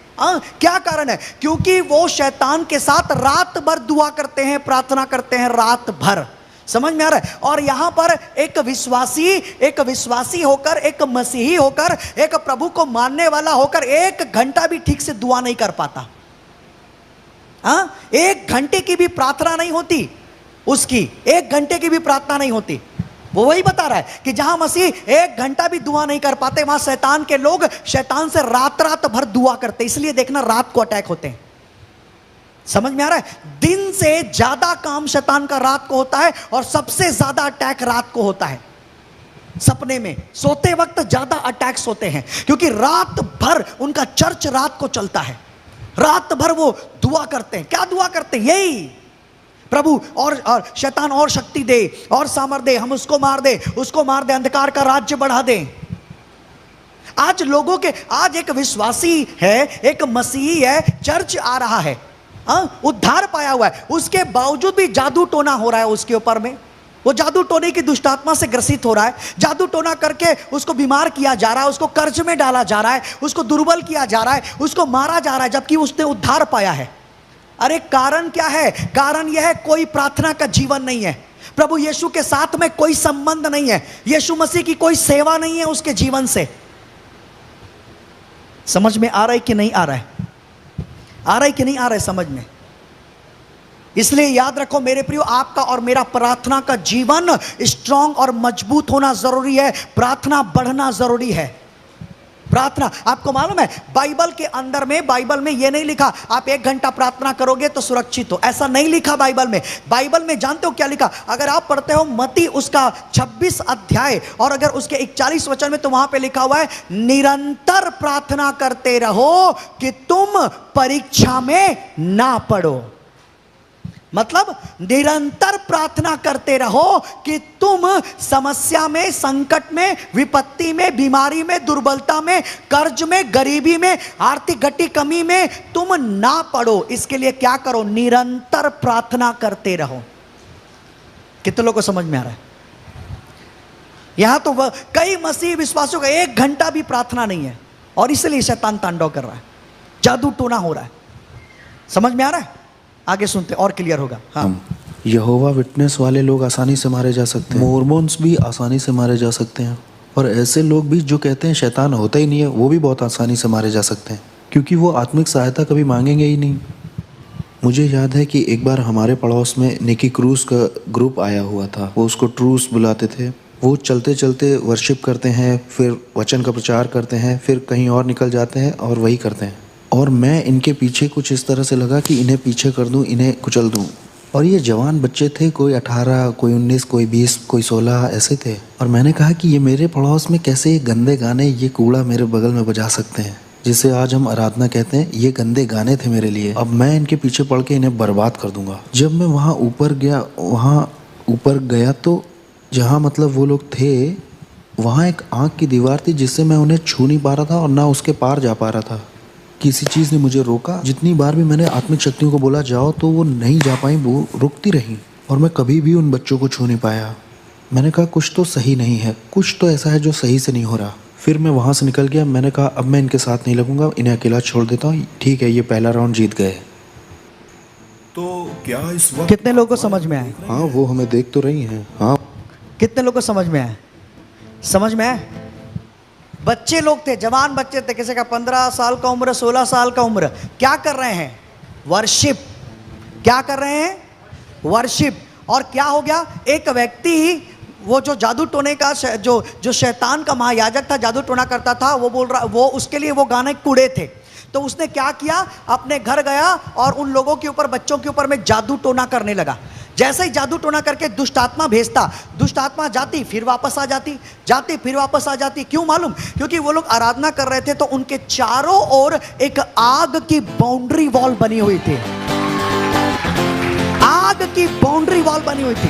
क्या कारण है? क्योंकि वो शैतान के साथ रात भर दुआ करते हैं, प्रार्थना करते हैं रात भर। समझ में आ रहा है? और यहां पर एक विश्वासी होकर, एक मसीही होकर, एक प्रभु को मानने वाला होकर 1 घंटा भी ठीक से दुआ नहीं कर पाता। 1 घंटे की भी प्रार्थना नहीं होती उसकी, 1 घंटे की भी प्रार्थना नहीं होती। वो वही बता रहा है कि जहां मसीह 1 घंटा भी दुआ नहीं कर पाते, वहां शैतान के लोग शैतान से रात भर दुआ करते। इसलिए देखना रात को अटैक होते हैं। समझ में आ रहा है? दिन से ज्यादा काम शैतान का रात को होता है और सबसे ज्यादा अटैक रात को होता है। सपने में, सोते वक्त ज्यादा अटैक्स होते हैं क्योंकि रात भर उनका चर्च रात को चलता है। रात भर वो दुआ करते हैं। क्या दुआ करते हैं? यही, प्रभु और शैतान और शक्ति दे और सामर्थ दे, हम उसको मार दे, अंधकार का राज्य बढ़ा दे। आज एक विश्वासी है, एक मसीही है, चर्च आ रहा है, उद्धार पाया हुआ है, उसके बावजूद भी जादू टोना हो रहा है उसके ऊपर में। वो जादू टोने की दुष्टात्मा से ग्रसित हो रहा है। जादू टोना करके उसको बीमार किया जा रहा है, उसको कर्ज में डाला जा रहा है, उसको दुर्बल किया जा रहा है, उसको मारा जा रहा है, जबकि उसने उद्धार पाया है। अरे कारण क्या है? कारण यह है कोई प्रार्थना का जीवन नहीं है, प्रभु यीशु के साथ में कोई संबंध नहीं है, यीशु मसीह की कोई सेवा नहीं है उसके जीवन से। समझ में आ रहा है कि नहीं आ रहा है? आ रहा है कि नहीं आ रहा है समझ में? इसलिए याद रखो मेरे प्रियो, आपका और मेरा प्रार्थना का जीवन स्ट्रांग और मजबूत होना जरूरी है। प्रार्थना बढ़ना जरूरी है। प्रार्थना, आपको मालूम है बाइबल के अंदर में, बाइबल में यह नहीं लिखा आप 1 घंटा प्रार्थना करोगे तो सुरक्षित हो, ऐसा नहीं लिखा बाइबल में। बाइबल में जानते हो क्या लिखा? अगर आप पढ़ते हो मत्ती उसका 26 अध्याय और अगर उसके 41 वचन में, तो वहां पे लिखा हुआ है निरंतर प्रार्थना करते रहो कि तुम परीक्षा में ना पड़ो। मतलब निरंतर प्रार्थना करते रहो कि तुम समस्या में, संकट में, विपत्ति में, बीमारी में, दुर्बलता में, कर्ज में, गरीबी में, आर्थिक घटी कमी में तुम ना पड़ो। इसके लिए क्या करो? निरंतर प्रार्थना करते रहो। कितने लोगों को समझ में आ रहा है? यहां तो कई मसीह विश्वासियों का 1 घंटा भी प्रार्थना नहीं है और इसलिए शैतान तांडव कर रहा है, जादू टोना हो रहा है। समझ में आ रहा है? आगे सुनते और क्लियर होगा। हाँ, यहोवा विटनेस वाले लोग आसानी से मारे जा सकते हैं, मोर्मोन्स भी आसानी से मारे जा सकते हैं, और ऐसे लोग भी जो कहते हैं शैतान होता ही नहीं है, वो भी बहुत आसानी से मारे जा सकते हैं क्योंकि वो आत्मिक सहायता कभी मांगेंगे ही नहीं। मुझे याद है कि एक बार हमारे पड़ोस में निकी क्रूज का ग्रुप आया हुआ था। वो उसको ट्रूस बुलाते थे। वो चलते चलते वर्शिप करते हैं, फिर वचन का प्रचार करते हैं, फिर कहीं और निकल जाते हैं और वही करते हैं। और मैं इनके पीछे कुछ इस तरह से लगा कि इन्हें पीछे कर दूं, इन्हें कुचल दूं। और ये जवान बच्चे थे, कोई 18, कोई 19, कोई 20, कोई 16 ऐसे थे। और मैंने कहा कि ये मेरे पड़ोस में कैसे ये गंदे गाने, ये कूड़ा मेरे बगल में बजा सकते हैं, जिसे आज हम आराधना कहते हैं। ये गंदे गाने थे मेरे लिए। अब मैं इनके पीछे पड़ के इन्हें बर्बाद कर दूंगा। जब मैं वहाँ ऊपर गया तो जहाँ मतलब वो लोग थे, वहाँ एक आँख की दीवार थी जिससे मैं उन्हें छू नहीं पा रहा था और ना उसके पार जा पा रहा था। किसी चीज़ ने मुझे रोका। जितनी बार भी मैंने आत्मिक शक्तियों को बोला जाओ तो वो नहीं जा पाई, वो रुकती रहीं और मैं कभी भी उन बच्चों को छू नहीं पाया। मैंने कहा कुछ तो सही नहीं है, कुछ तो ऐसा है जो सही से नहीं हो रहा। फिर मैं वहाँ से निकल गया। मैंने कहा अब मैं इनके साथ नहीं लगूंगा, इन्हें अकेला छोड़ देता हूँ। ठीक है, ये पहला राउंड जीत गए। तो क्या इस वक्त कितने लोगों को समझ में आए? हाँ, वो हमें देख तो रही हैं। हाँ, कितने लोगों को समझ में आए? समझ में आए? बच्चे लोग थे, जवान बच्चे थे, किसी का 15 साल का उम्र, 16 साल का उम्र। क्या कर रहे हैं? वर्शिप। क्या कर रहे हैं? वर्शिप। और क्या हो गया? एक व्यक्ति वो जो जादू टोने का जो शैतान का महायाजक था, जादू टोना करता था, वो बोल रहा, वो उसके लिए वो गाने कूड़े थे। तो उसने क्या किया, अपने घर गया और उन लोगों के ऊपर, बच्चों के ऊपर में जादू टोना करने लगा। जैसे ही जादू टोना करके दुष्ट आत्मा भेजता, दुष्ट आत्मा जाती फिर वापस आ जाती, जाती फिर वापस आ जाती। क्यों मालूम? क्योंकि वो लोग आराधना कर रहे थे तो उनके चारों ओर एक आग की बाउंड्री वॉल बनी हुई थी, आग की बाउंड्री वॉल बनी हुई थी।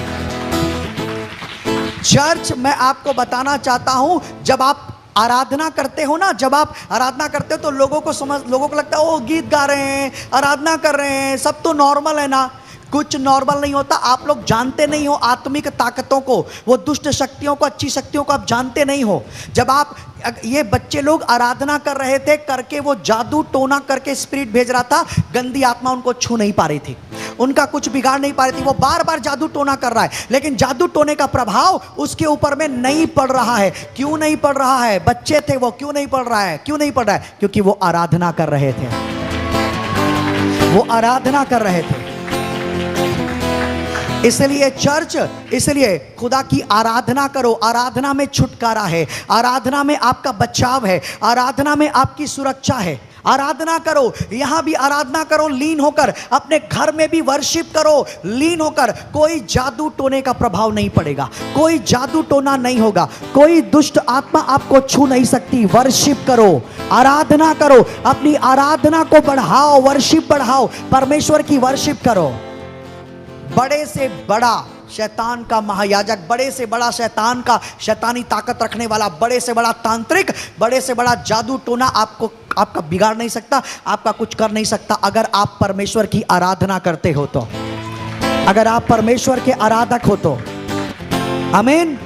चर्च, मैं आपको बताना चाहता हूं, जब आप आराधना करते हो ना, जब आप आराधना करते हो तो लोगों को लगता है ओ गीत गा रहे हैं, आराधना कर रहे हैं, सब तो नॉर्मल है ना। कुछ नॉर्मल नहीं होता। आप लोग जानते नहीं हो आत्मिक ताकतों को, वो दुष्ट शक्तियों को, अच्छी शक्तियों को आप जानते नहीं हो। जब आप, ये बच्चे लोग आराधना कर रहे थे, करके वो जादू टोना करके स्पिरिट भेज रहा था, गंदी आत्मा उनको छू नहीं पा रही थी, उनका कुछ बिगाड़ नहीं पा रही थी। वो बार बार जादू टोना कर रहा है, लेकिन जादू टोने का प्रभाव उसके ऊपर में नहीं पड़ रहा है। क्यों नहीं पड़ रहा है? बच्चे थे वो, क्यों नहीं पड़ रहा है? क्यों नहीं पड़ रहा है? क्योंकि वो आराधना कर रहे थे, वो आराधना कर रहे थे। इसलिए चर्च, इसलिए खुदा की आराधना करो। आराधना में छुटकारा है, आराधना में आपका बचाव है, आराधना में आपकी सुरक्षा है। आराधना करो, यहां भी आराधना करो, लीन होकर, अपने घर में भी वर्शिप करो, लीन होकर। कोई जादू टोने का प्रभाव नहीं पड़ेगा, कोई जादू टोना नहीं होगा, कोई दुष्ट आत्मा आपको छू नहीं सकती। वर्शिप करो, आराधना करो, अपनी आराधना को बढ़ाओ, वर्शिप बढ़ाओ, परमेश्वर की वर्शिप करो। बड़े से बड़ा शैतान का महायाजक, बड़े से बड़ा शैतान का, शैतानी ताकत रखने वाला, बड़े से बड़ा तांत्रिक, बड़े से बड़ा जादू टोना आपका बिगाड़ नहीं सकता, आपका कुछ कर नहीं सकता, अगर आप परमेश्वर की आराधना करते हो तो, अगर आप परमेश्वर के आराधक हो तो। आमीन।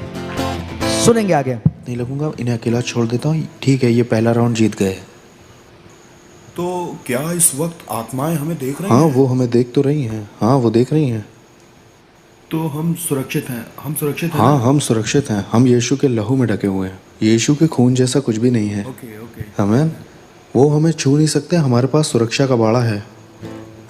सुनेंगे आगे। नहीं लगूंगा, इन्हें अकेला छोड़ देता हूँ। ठीक है, ये पहला राउंड जीत गए। तो क्या इस वक्त आत्माएं हमें देख रही हाँ, हैं? वो हमें देख तो रही हैं। हाँ, वो देख रही हैं। तो हम सुरक्षित हैं, हम सुरक्षित हैं। हाँ, हम सुरक्षित हैं। हम यीशु के लहू में ढके हुए हैं। यीशु के खून जैसा कुछ भी नहीं है। Okay okay. हमें, वो हमें छू नहीं सकते। हमारे पास सुरक्षा का बाड़ा है,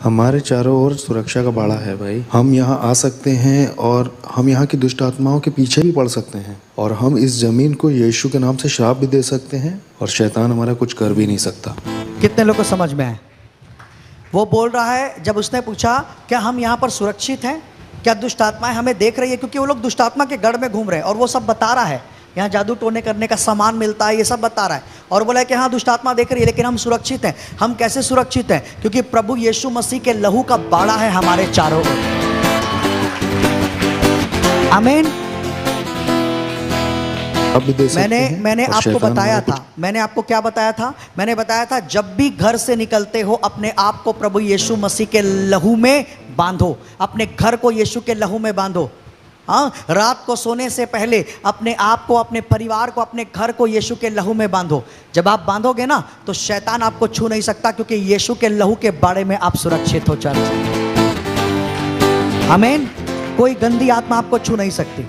हमारे चारों ओर सुरक्षा का बाड़ा है भाई। हम यहाँ आ सकते हैं और हम यहाँ की दुष्ट आत्माओं के पीछे भी पड़ सकते हैं, और हम इस जमीन को यीशु के नाम से श्राप भी दे सकते हैं, और शैतान हमारा कुछ कर भी नहीं सकता। कितने लोग को समझ में आए? वो बोल रहा है, जब उसने पूछा क्या हम यहाँ पर सुरक्षित हैं, क्या दुष्ट आत्माएं हमें देख रही है, क्योंकि वो लोग दुष्ट आत्मा के गढ़ में घूम रहे हैं और वो सब बता रहा है, यहाँ जादू टोने करने का सामान मिलता है, ये सब बता रहा है, और बोला है कि हाँ दुष्ट आत्मा देख रही है, लेकिन हम सुरक्षित हैं। हम कैसे सुरक्षित हैं? क्योंकि प्रभु यीशु मसीह के लहू का बाड़ा है हमारे चारों ओर। आमीन। अब भी दे सकते हैं। मैंने और आपको शैतान बताया हमारा था, मैंने आपको क्या बताया था? मैंने बताया था जब भी घर से निकलते हो अपने आप को प्रभु यीशु मसीह के लहू में बांधो, अपने घर को यीशु के लहू में बांधो। हाँ, रात को सोने से पहले अपने आप को, अपने परिवार को, अपने घर को यीशु के लहू में बांधो। जब आप बांधोगे ना तो शैतान आपको छू नहीं सकता, क्योंकि यीशु के लहू के बाड़े में आप सुरक्षित हो। चर्च, आमीन। कोई गंदी आत्मा आपको छू नहीं सकती।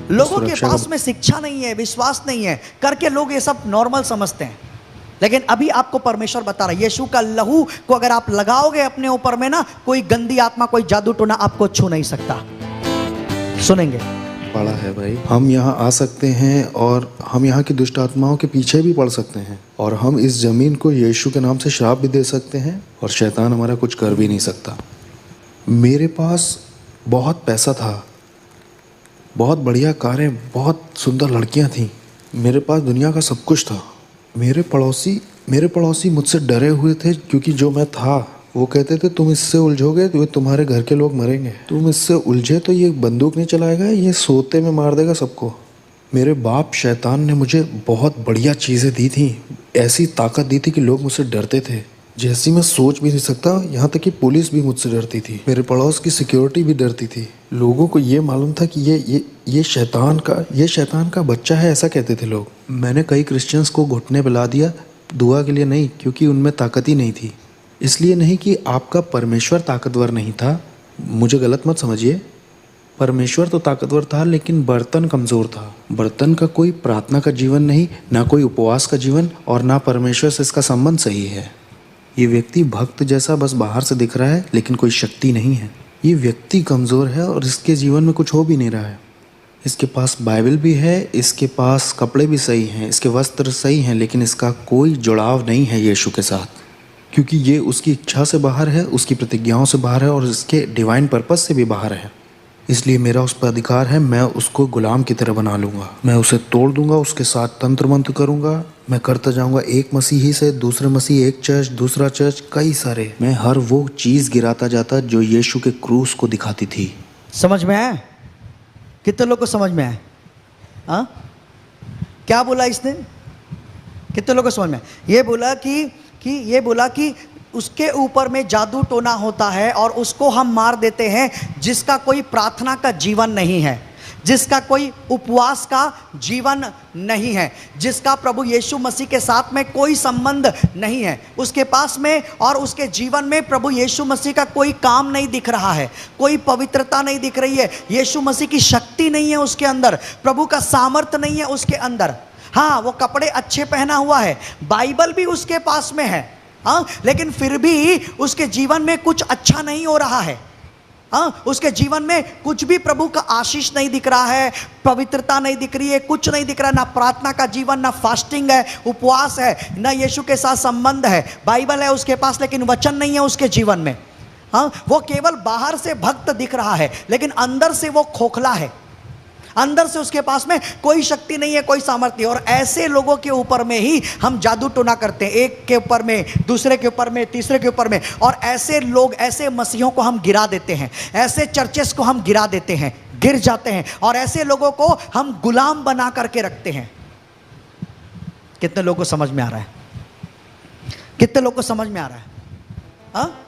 लोगों के पास में शिक्षा नहीं है, विश्वास नहीं है, करके लोग ये सब नॉर्मल समझते हैं, लेकिन अभी आपको परमेश्वर बता रहा है, यीशु का लहू को अगर आप लगाओगे अपने ऊपर में ना, कोई गंदी आत्मा, कोई जादू टोना आपको छू नहीं सकता। सुनेंगे। बड़ा है भाई। हम यहाँ आ सकते हैं और हम यहाँ की दुष्ट आत्माओं के पीछे भी पड़ सकते हैं, और हम इस जमीन को यीशु के नाम से श्राप भी दे सकते हैं, और शैतान हमारा कुछ कर भी नहीं सकता। मेरे पास बहुत पैसा था, बहुत बढ़िया कारें, बहुत सुंदर लड़कियां थीं, मेरे पास दुनिया का सब कुछ था। मेरे पड़ोसी मुझसे डरे हुए थे, क्योंकि जो मैं था, वो कहते थे तुम इससे उलझोगे तो तुम्हारे घर के लोग मरेंगे, तुम इससे उलझे तो ये बंदूक नहीं चलाएगा, ये सोते में मार देगा सबको। मेरे बाप शैतान ने मुझे बहुत बढ़िया चीज़ें दी थी, ऐसी ताकत दी थी कि लोग मुझसे डरते थे, जैसी मैं सोच भी नहीं सकता। यहाँ तक कि पुलिस भी मुझसे डरती थी, मेरे पड़ोस की सिक्योरिटी भी डरती थी। लोगों को ये मालूम था कि ये शैतान का बच्चा है, ऐसा कहते थे लोग। मैंने कई क्रिश्चियंस को घुटने पिला दिया, दुआ के लिए नहीं, क्योंकि उनमें ताकत ही नहीं थी। इसलिए नहीं कि आपका परमेश्वर ताकतवर नहीं था, मुझे गलत मत समझिए, परमेश्वर तो ताकतवर था, लेकिन बर्तन कमज़ोर था। बर्तन का कोई प्रार्थना का जीवन नहीं, ना कोई उपवास का जीवन, और ना परमेश्वर से इसका संबंध सही है। ये व्यक्ति भक्त जैसा बस बाहर से दिख रहा है, लेकिन कोई शक्ति नहीं है। ये व्यक्ति कमज़ोर है और इसके जीवन में कुछ हो भी नहीं रहा है। इसके पास बाइबल भी है, इसके पास कपड़े भी सही हैं, इसके वस्त्र सही हैं, लेकिन इसका कोई जुड़ाव नहीं है यीशु के साथ, क्योंकि ये उसकी इच्छा से बाहर है, उसकी प्रतिज्ञाओं से बाहर है और इसके डिवाइन पर्पस से भी बाहर है। इसलिए मेरा उस पर अधिकार है, मैं उसको गुलाम की तरह बना लूँगा, मैं उसे तोड़ दूँगा, उसके साथ तंत्र मंत्र करूँगा, मैं करता जाऊँगा एक मसीही से दूसरे मसीह, एक चर्च दूसरा चर्च, कई सारे, मैं हर वो चीज़ गिराता जाता जो यीशु के क्रूस को दिखाती थी। समझ में आया? कितने लोग को समझ में आया? हाँ, क्या बोला इसने? कितने लोग को समझ में आया? ये बोला कि उसके ऊपर में जादू टोना होता है और उसको हम मार देते हैं, जिसका कोई प्रार्थना का जीवन नहीं है, जिसका कोई उपवास का जीवन नहीं है, जिसका प्रभु यीशु मसीह के साथ में कोई संबंध नहीं है, उसके पास में और उसके जीवन में प्रभु यीशु मसीह का कोई काम नहीं दिख रहा है, कोई पवित्रता नहीं दिख रही है, यीशु मसीह की शक्ति नहीं है उसके अंदर, प्रभु का सामर्थ्य नहीं है उसके अंदर। हाँ, वो कपड़े अच्छे पहना हुआ है, बाइबल भी उसके पास में है, हाँ, लेकिन फिर भी उसके जीवन में कुछ अच्छा नहीं हो रहा है। हाँ, उसके जीवन में कुछ भी प्रभु का आशीष नहीं दिख रहा है, पवित्रता नहीं दिख रही है, कुछ नहीं दिख रहा है, ना प्रार्थना का जीवन, ना फास्टिंग है, उपवास है, ना यीशु के साथ संबंध है। बाइबल है उसके पास लेकिन वचन नहीं है उसके जीवन में। हाँ, वो केवल बाहर से भक्त दिख रहा है लेकिन अंदर से वो खोखला है, अंदर से उसके पास में कोई शक्ति नहीं है, कोई सामर्थ्य नहीं। और ऐसे लोगों के ऊपर में ही हम जादू टोना करते हैं, एक के ऊपर में, दूसरे के ऊपर में, तीसरे के ऊपर में, और ऐसे लोग, ऐसे मसीहों को हम गिरा देते हैं, ऐसे चर्चेस को हम गिरा देते हैं, गिर जाते हैं, और ऐसे लोगों को हम गुलाम बना करके रखते हैं। कितने लोगों को समझ में आ रहा है? कितने लोगों को समझ में आ रहा है? हाँ,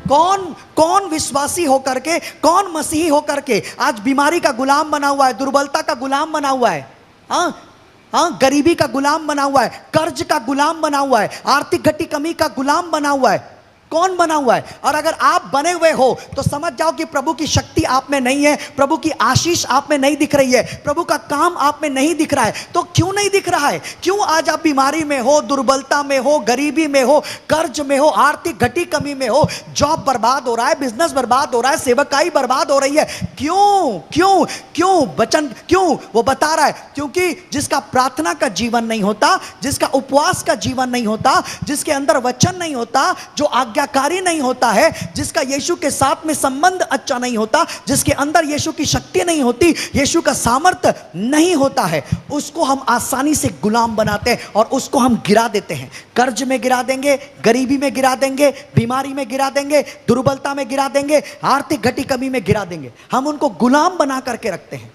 कौन विश्वासी होकर के, कौन मसीही होकर के आज बीमारी का गुलाम बना हुआ है, दुर्बलता का गुलाम बना हुआ है, हाँ, गरीबी का गुलाम बना हुआ है, कर्ज का गुलाम बना हुआ है, आर्थिक घटी कमी का गुलाम बना हुआ है? कौन बना हुआ है? और अगर आप बने हुए हो तो समझ जाओ कि प्रभु की शक्ति आप में नहीं है, प्रभु की आशीष आप में नहीं दिख रही है, प्रभु का काम आप में नहीं दिख रहा है। तो क्यों नहीं दिख रहा है? क्यों आज आप बीमारी में हो, दुर्बलता में हो, गरीबी में हो, कर्ज में हो, आर्थिक घटी कमी में हो, जॉब बर्बाद हो रहा है, बिजनेस बर्बाद हो रहा है, सेवकाई बर्बाद हो रही है? क्यों क्यों क्यों? वचन क्यों? वो बता रहा है, क्योंकि जिसका प्रार्थना का जीवन नहीं होता, जिसका उपवास का जीवन नहीं होता, जिसके अंदर वचन नहीं होता, जो आज्ञाकारी नहीं होता है, जिसका यीशु के साथ में संबंध अच्छा नहीं होता, जिसके अंदर यीशु की शक्ति नहीं होती, यीशु का सामर्थ्य नहीं होता है, उसको हम आसानी से गुलाम बनाते हैं और उसको हम गिरा देते हैं। कर्ज में गिरा देंगे, गरीबी में गिरा देंगे, बीमारी में गिरा देंगे, दुर्बलता में गिरा देंगे, आर्थिक घटी कमी में गिरा देंगे। हम उनको गुलाम बना करके रखते हैं।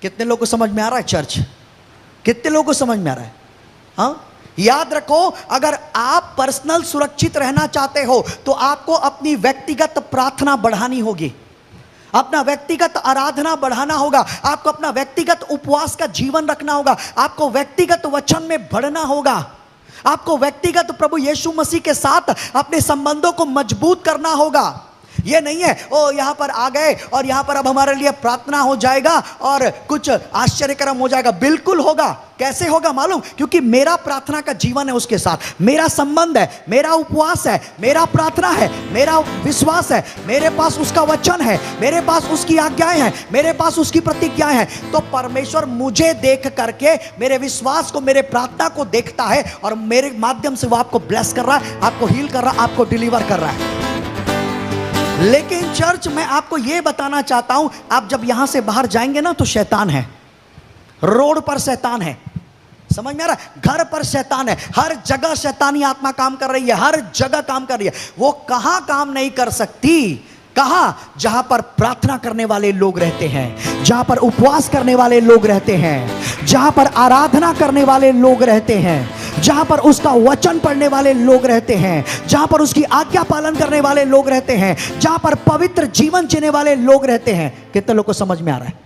कितने लोगों को समझ में आ रहा है चर्च? कितने लोगों को समझ में आ रहा है? हाँ, याद रखो, अगर आप पर्सनल सुरक्षित रहना चाहते हो तो आपको अपनी व्यक्तिगत प्रार्थना बढ़ानी होगी, अपना व्यक्तिगत आराधना बढ़ाना होगा, आपको अपना व्यक्तिगत उपवास का जीवन रखना होगा, आपको व्यक्तिगत वचन में बढ़ना होगा, आपको व्यक्तिगत प्रभु यीशु मसीह के साथ अपने संबंधों को मजबूत करना होगा। ये नहीं है ओ यहाँ पर आ गए और यहाँ पर अब हमारे लिए प्रार्थना हो जाएगा और कुछ आश्चर्यक्रम हो जाएगा। बिल्कुल होगा। कैसे होगा मालूम? क्योंकि मेरा प्रार्थना का जीवन है उसके साथ, मेरा संबंध है, मेरा उपवास है, मेरा प्रार्थना है, मेरा विश्वास है, मेरे पास उसका वचन है, मेरे पास उसकी आज्ञाएं हैं, मेरे पास उसकी प्रतिज्ञाएं हैं। तो परमेश्वर मुझे देख करके, मेरे विश्वास को, मेरे प्रार्थना को देखता है और मेरे माध्यम से वो आपको ब्लेस कर रहा है, आपको हील कर रहा है, आपको डिलीवर कर रहा है। लेकिन चर्च, मैं आपको यह बताना चाहता हूं, आप जब यहां से बाहर जाएंगे ना तो शैतान है, रोड पर शैतान है, समझ में आ रहा है? घर पर शैतान है, हर जगह शैतानी आत्मा काम कर रही है, हर जगह काम कर रही है। वो कहां काम नहीं कर सकती? कहां? जहां पर प्रार्थना करने वाले लोग रहते हैं, जहां पर उपवास करने वाले लोग रहते हैं, जहां पर आराधना करने वाले लोग रहते हैं, जहां पर उसका वचन पढ़ने वाले लोग रहते हैं, जहां पर उसकी आज्ञा पालन करने वाले लोग रहते हैं, जहां पर पवित्र जीवन जीने वाले लोग रहते हैं। कितने लोग को समझ में आ रहा है?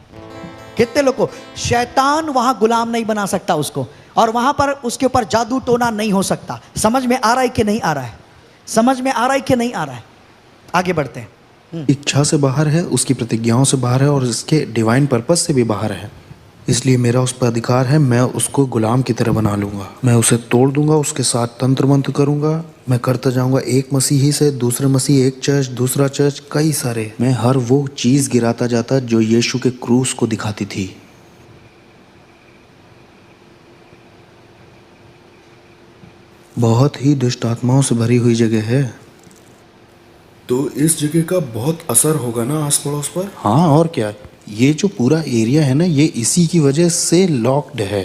कितने लोग को? शैतान वहां गुलाम नहीं बना सकता उसको, और वहां पर उसके ऊपर जादू टोना नहीं हो सकता। समझ में आ रहा है कि नहीं आ रहा है? समझ में आ रहा है कि नहीं आ रहा है? आगे बढ़ते हैं। इच्छा से बाहर है, उसकी प्रतिज्ञाओं से बाहर है और इसके डिवाइन पर्पस से भी बाहर है। इसलिए मेरा उस पर अधिकार है। मैं उसको गुलाम की तरह बना लूँगा, मैं उसे तोड़ दूँगा, उसके साथ तंत्र मंत्र करूँगा। मैं करता जाऊँगा, एक मसीही से दूसरे मसीह, एक चर्च दूसरा चर्च, कई सारे। मैं हर वो चीज़ गिराता जाता जो यीशु के क्रूस को दिखाती थी। बहुत ही दुष्ट आत्माओं से भरी हुई जगह है। तो इस जगह का बहुत असर होगा ना आस पड़ोस पर। हाँ, और क्या। ये जो पूरा एरिया है ना, ये इसी की वजह से लॉक्ड है।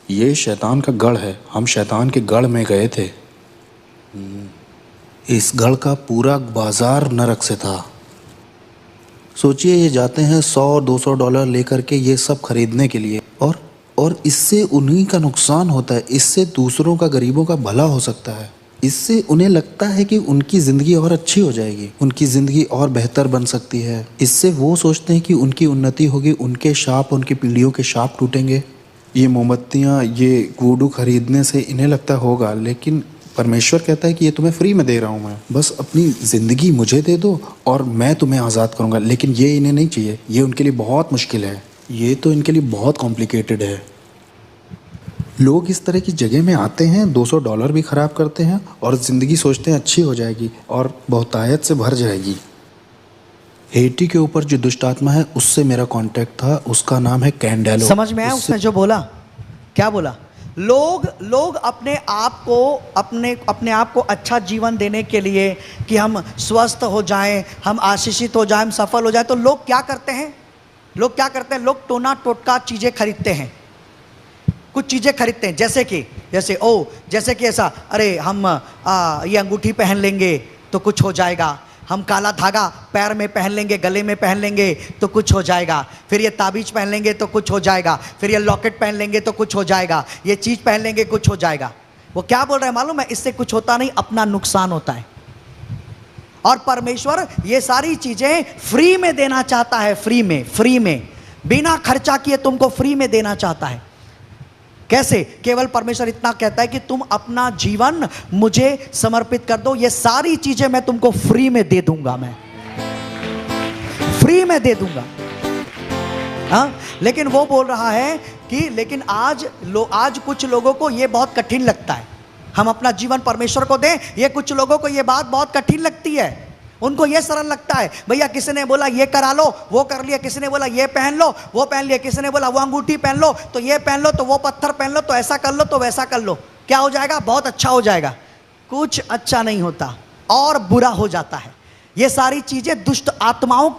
ये शैतान का गढ़ है। हम शैतान के गढ़ में गए थे। इस गढ़ का पूरा बाजार नरक से था। सोचिए, ये जाते हैं $100-200 लेकर के ये सब खरीदने के लिए, और इससे उन्हीं का नुकसान होता है। इससे दूसरों का, गरीबों का भला हो सकता है। इससे उन्हें लगता है कि उनकी ज़िंदगी और अच्छी हो जाएगी, उनकी ज़िंदगी और बेहतर बन सकती है। इससे वो सोचते हैं कि उनकी उन्नति होगी, उनके शाप, उनकी पीढ़ियों के शाप टूटेंगे। ये मोमबत्तियाँ, ये वुडू खरीदने से इन्हें लगता होगा, लेकिन परमेश्वर कहता है कि ये तुम्हें फ्री में दे रहा हूँ मैं। बस अपनी ज़िंदगी मुझे दे दो और मैं तुम्हें आज़ाद करूँगा। लेकिन ये इन्हें नहीं चाहिए। ये उनके लिए बहुत मुश्किल है। ये तो इनके लिए बहुत कॉम्प्लिकेटेड है। लोग इस तरह की जगह में आते हैं, $200 भी ख़राब करते हैं और ज़िंदगी सोचते हैं अच्छी हो जाएगी और बहुतायत से भर जाएगी। हेटी के ऊपर जो दुष्ट आत्मा है, उससे मेरा कांटेक्ट था। उसका नाम है कैंडेलो। समझ में आया उसने जो बोला? क्या बोला? लोग अपने आप को अच्छा जीवन देने के लिए, कि हम स्वस्थ हो जाएं, हम आशीषित हो जाएं, हम सफल हो जाएं, तो लोग क्या करते हैं? लोग टोना टोटका चीज़ें खरीदते हैं। कुछ चीज़ें खरीदते हैं, जैसे कि ऐसा, अरे हम ये अंगूठी पहन लेंगे तो कुछ हो जाएगा, हम काला धागा पैर में पहन लेंगे, गले में पहन लेंगे तो कुछ हो जाएगा, फिर ये ताबीज पहन लेंगे तो कुछ हो जाएगा, फिर ये लॉकेट पहन लेंगे तो कुछ हो जाएगा, ये चीज़ पहन लेंगे कुछ हो जाएगा। वो क्या बोल रहे हैं मालूम है? इससे कुछ होता नहीं, अपना नुकसान होता है। और परमेश्वर ये सारी चीज़ें फ्री में देना चाहता है, फ्री में बिना खर्चा किए तुमको फ्री में देना चाहता है। कैसे? केवल परमेश्वर इतना कहता है कि तुम अपना जीवन मुझे समर्पित कर दो, ये सारी चीजें मैं तुमको फ्री में दे दूंगा, मैं फ्री में दे दूंगा। हाँ, लेकिन वो बोल रहा है कि लेकिन आज कुछ लोगों को ये बहुत कठिन लगता है, हम अपना जीवन परमेश्वर को दें। ये कुछ लोगों को ये बात बहुत कठिन लगती है। उनको ये सरल लगता है, भैया किसी ने बोला ये करा लो, वो कर लिया, किसी ने बोला ये पहन लो, वो पहन लिया, किसी ने बोला वो अंगूठी पहन लो तो ये पहन लो, तो वो पत्थर पहन लो, तो ऐसा कर लो, तो वैसा कर लो, क्या हो जाएगा? बहुत अच्छा हो जाएगा। कुछ अच्छा नहीं होता और बुरा हो जाता है। ये सारी चीजें दुष्ट आत्माओं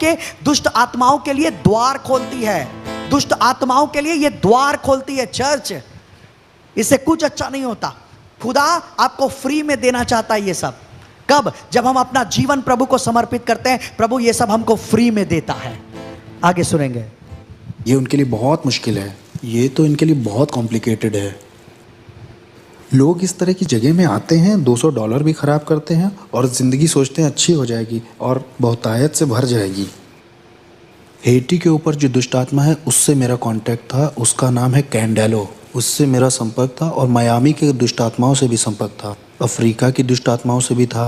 के लिए द्वार खोलती है, दुष्ट आत्माओं के लिए ये द्वार खोलती है चर्च। इससे कुछ अच्छा नहीं होता। खुदा आपको फ्री में देना चाहता है ये सब। कब? जब हम अपना जीवन प्रभु को समर्पित करते हैं, प्रभु ये सब हमको फ्री में देता है। आगे सुनेंगे। ये उनके लिए बहुत मुश्किल है। ये तो इनके लिए बहुत कॉम्प्लिकेटेड है। लोग इस तरह की जगह में आते हैं, $200 भी ख़राब करते हैं और ज़िंदगी सोचते हैं अच्छी हो जाएगी और बहुतायत से भर जाएगी। हेटी के ऊपर जो दुष्ट आत्मा है, उससे मेरा कांटेक्ट था। उसका नाम है कैंडेलो। उससे मेरा संपर्क था और मियामी के दुष्ट आत्माओं से भी संपर्क था, अफ्रीका की दुष्ट आत्माओं से भी था,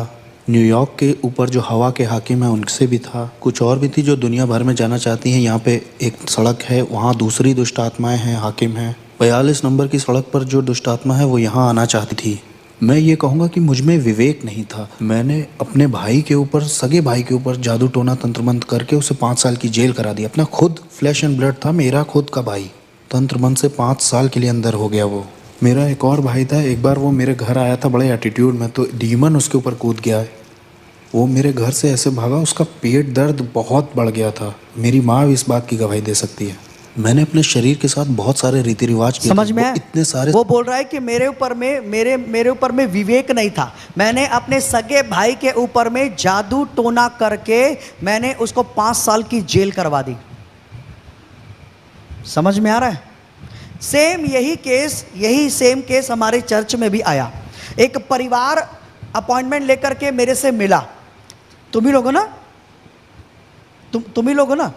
न्यूयॉर्क के ऊपर जो हवा के हाकिम हैं उनसे भी था, कुछ और भी थी जो दुनिया भर में जाना चाहती हैं। यहाँ पे एक सड़क है, वहाँ दूसरी दुष्ट आत्माएँ हैं, हाकिम हैं। 42 नंबर की सड़क पर जो दुष्ट आत्मा है वो यहाँ आना चाहती थी। मैं ये कहूँगा कि मुझ में विवेक नहीं था। मैंने अपने भाई के ऊपर, सगे भाई के ऊपर जादू टोना तंत्र मंत्र करके उसे 5 साल की जेल करा दी। अपना खुद फ्लैश एंड ब्लड था, मेरा खुद का भाई, तंत्र मंत्र से 5 साल के लिए अंदर हो गया वो। मेरा एक और भाई था, एक बार वो मेरे घर आया था बड़े एटीट्यूड में, तो डीमन उसके ऊपर कूद गया। वो मेरे घर से ऐसे भागा, उसका पेट दर्द बहुत बढ़ गया था। मेरी माँ भी इस बात की गवाही दे सकती है। मैंने अपने शरीर के साथ बहुत सारे रीति रिवाज किए। समझ में इतने सारे। वो बोल रहा है कि मेरे ऊपर में विवेक नहीं था। मैंने अपने सगे भाई के ऊपर में जादू टोना करके मैंने उसको 5 साल की जेल करवा दी। समझ में आ रहा है? यही सेम केस हमारे चर्च में भी आया। एक परिवार अपॉइंटमेंट लेकर के मेरे से मिला। तुम ही लोग हो ना? तुम ही लोग हो ना?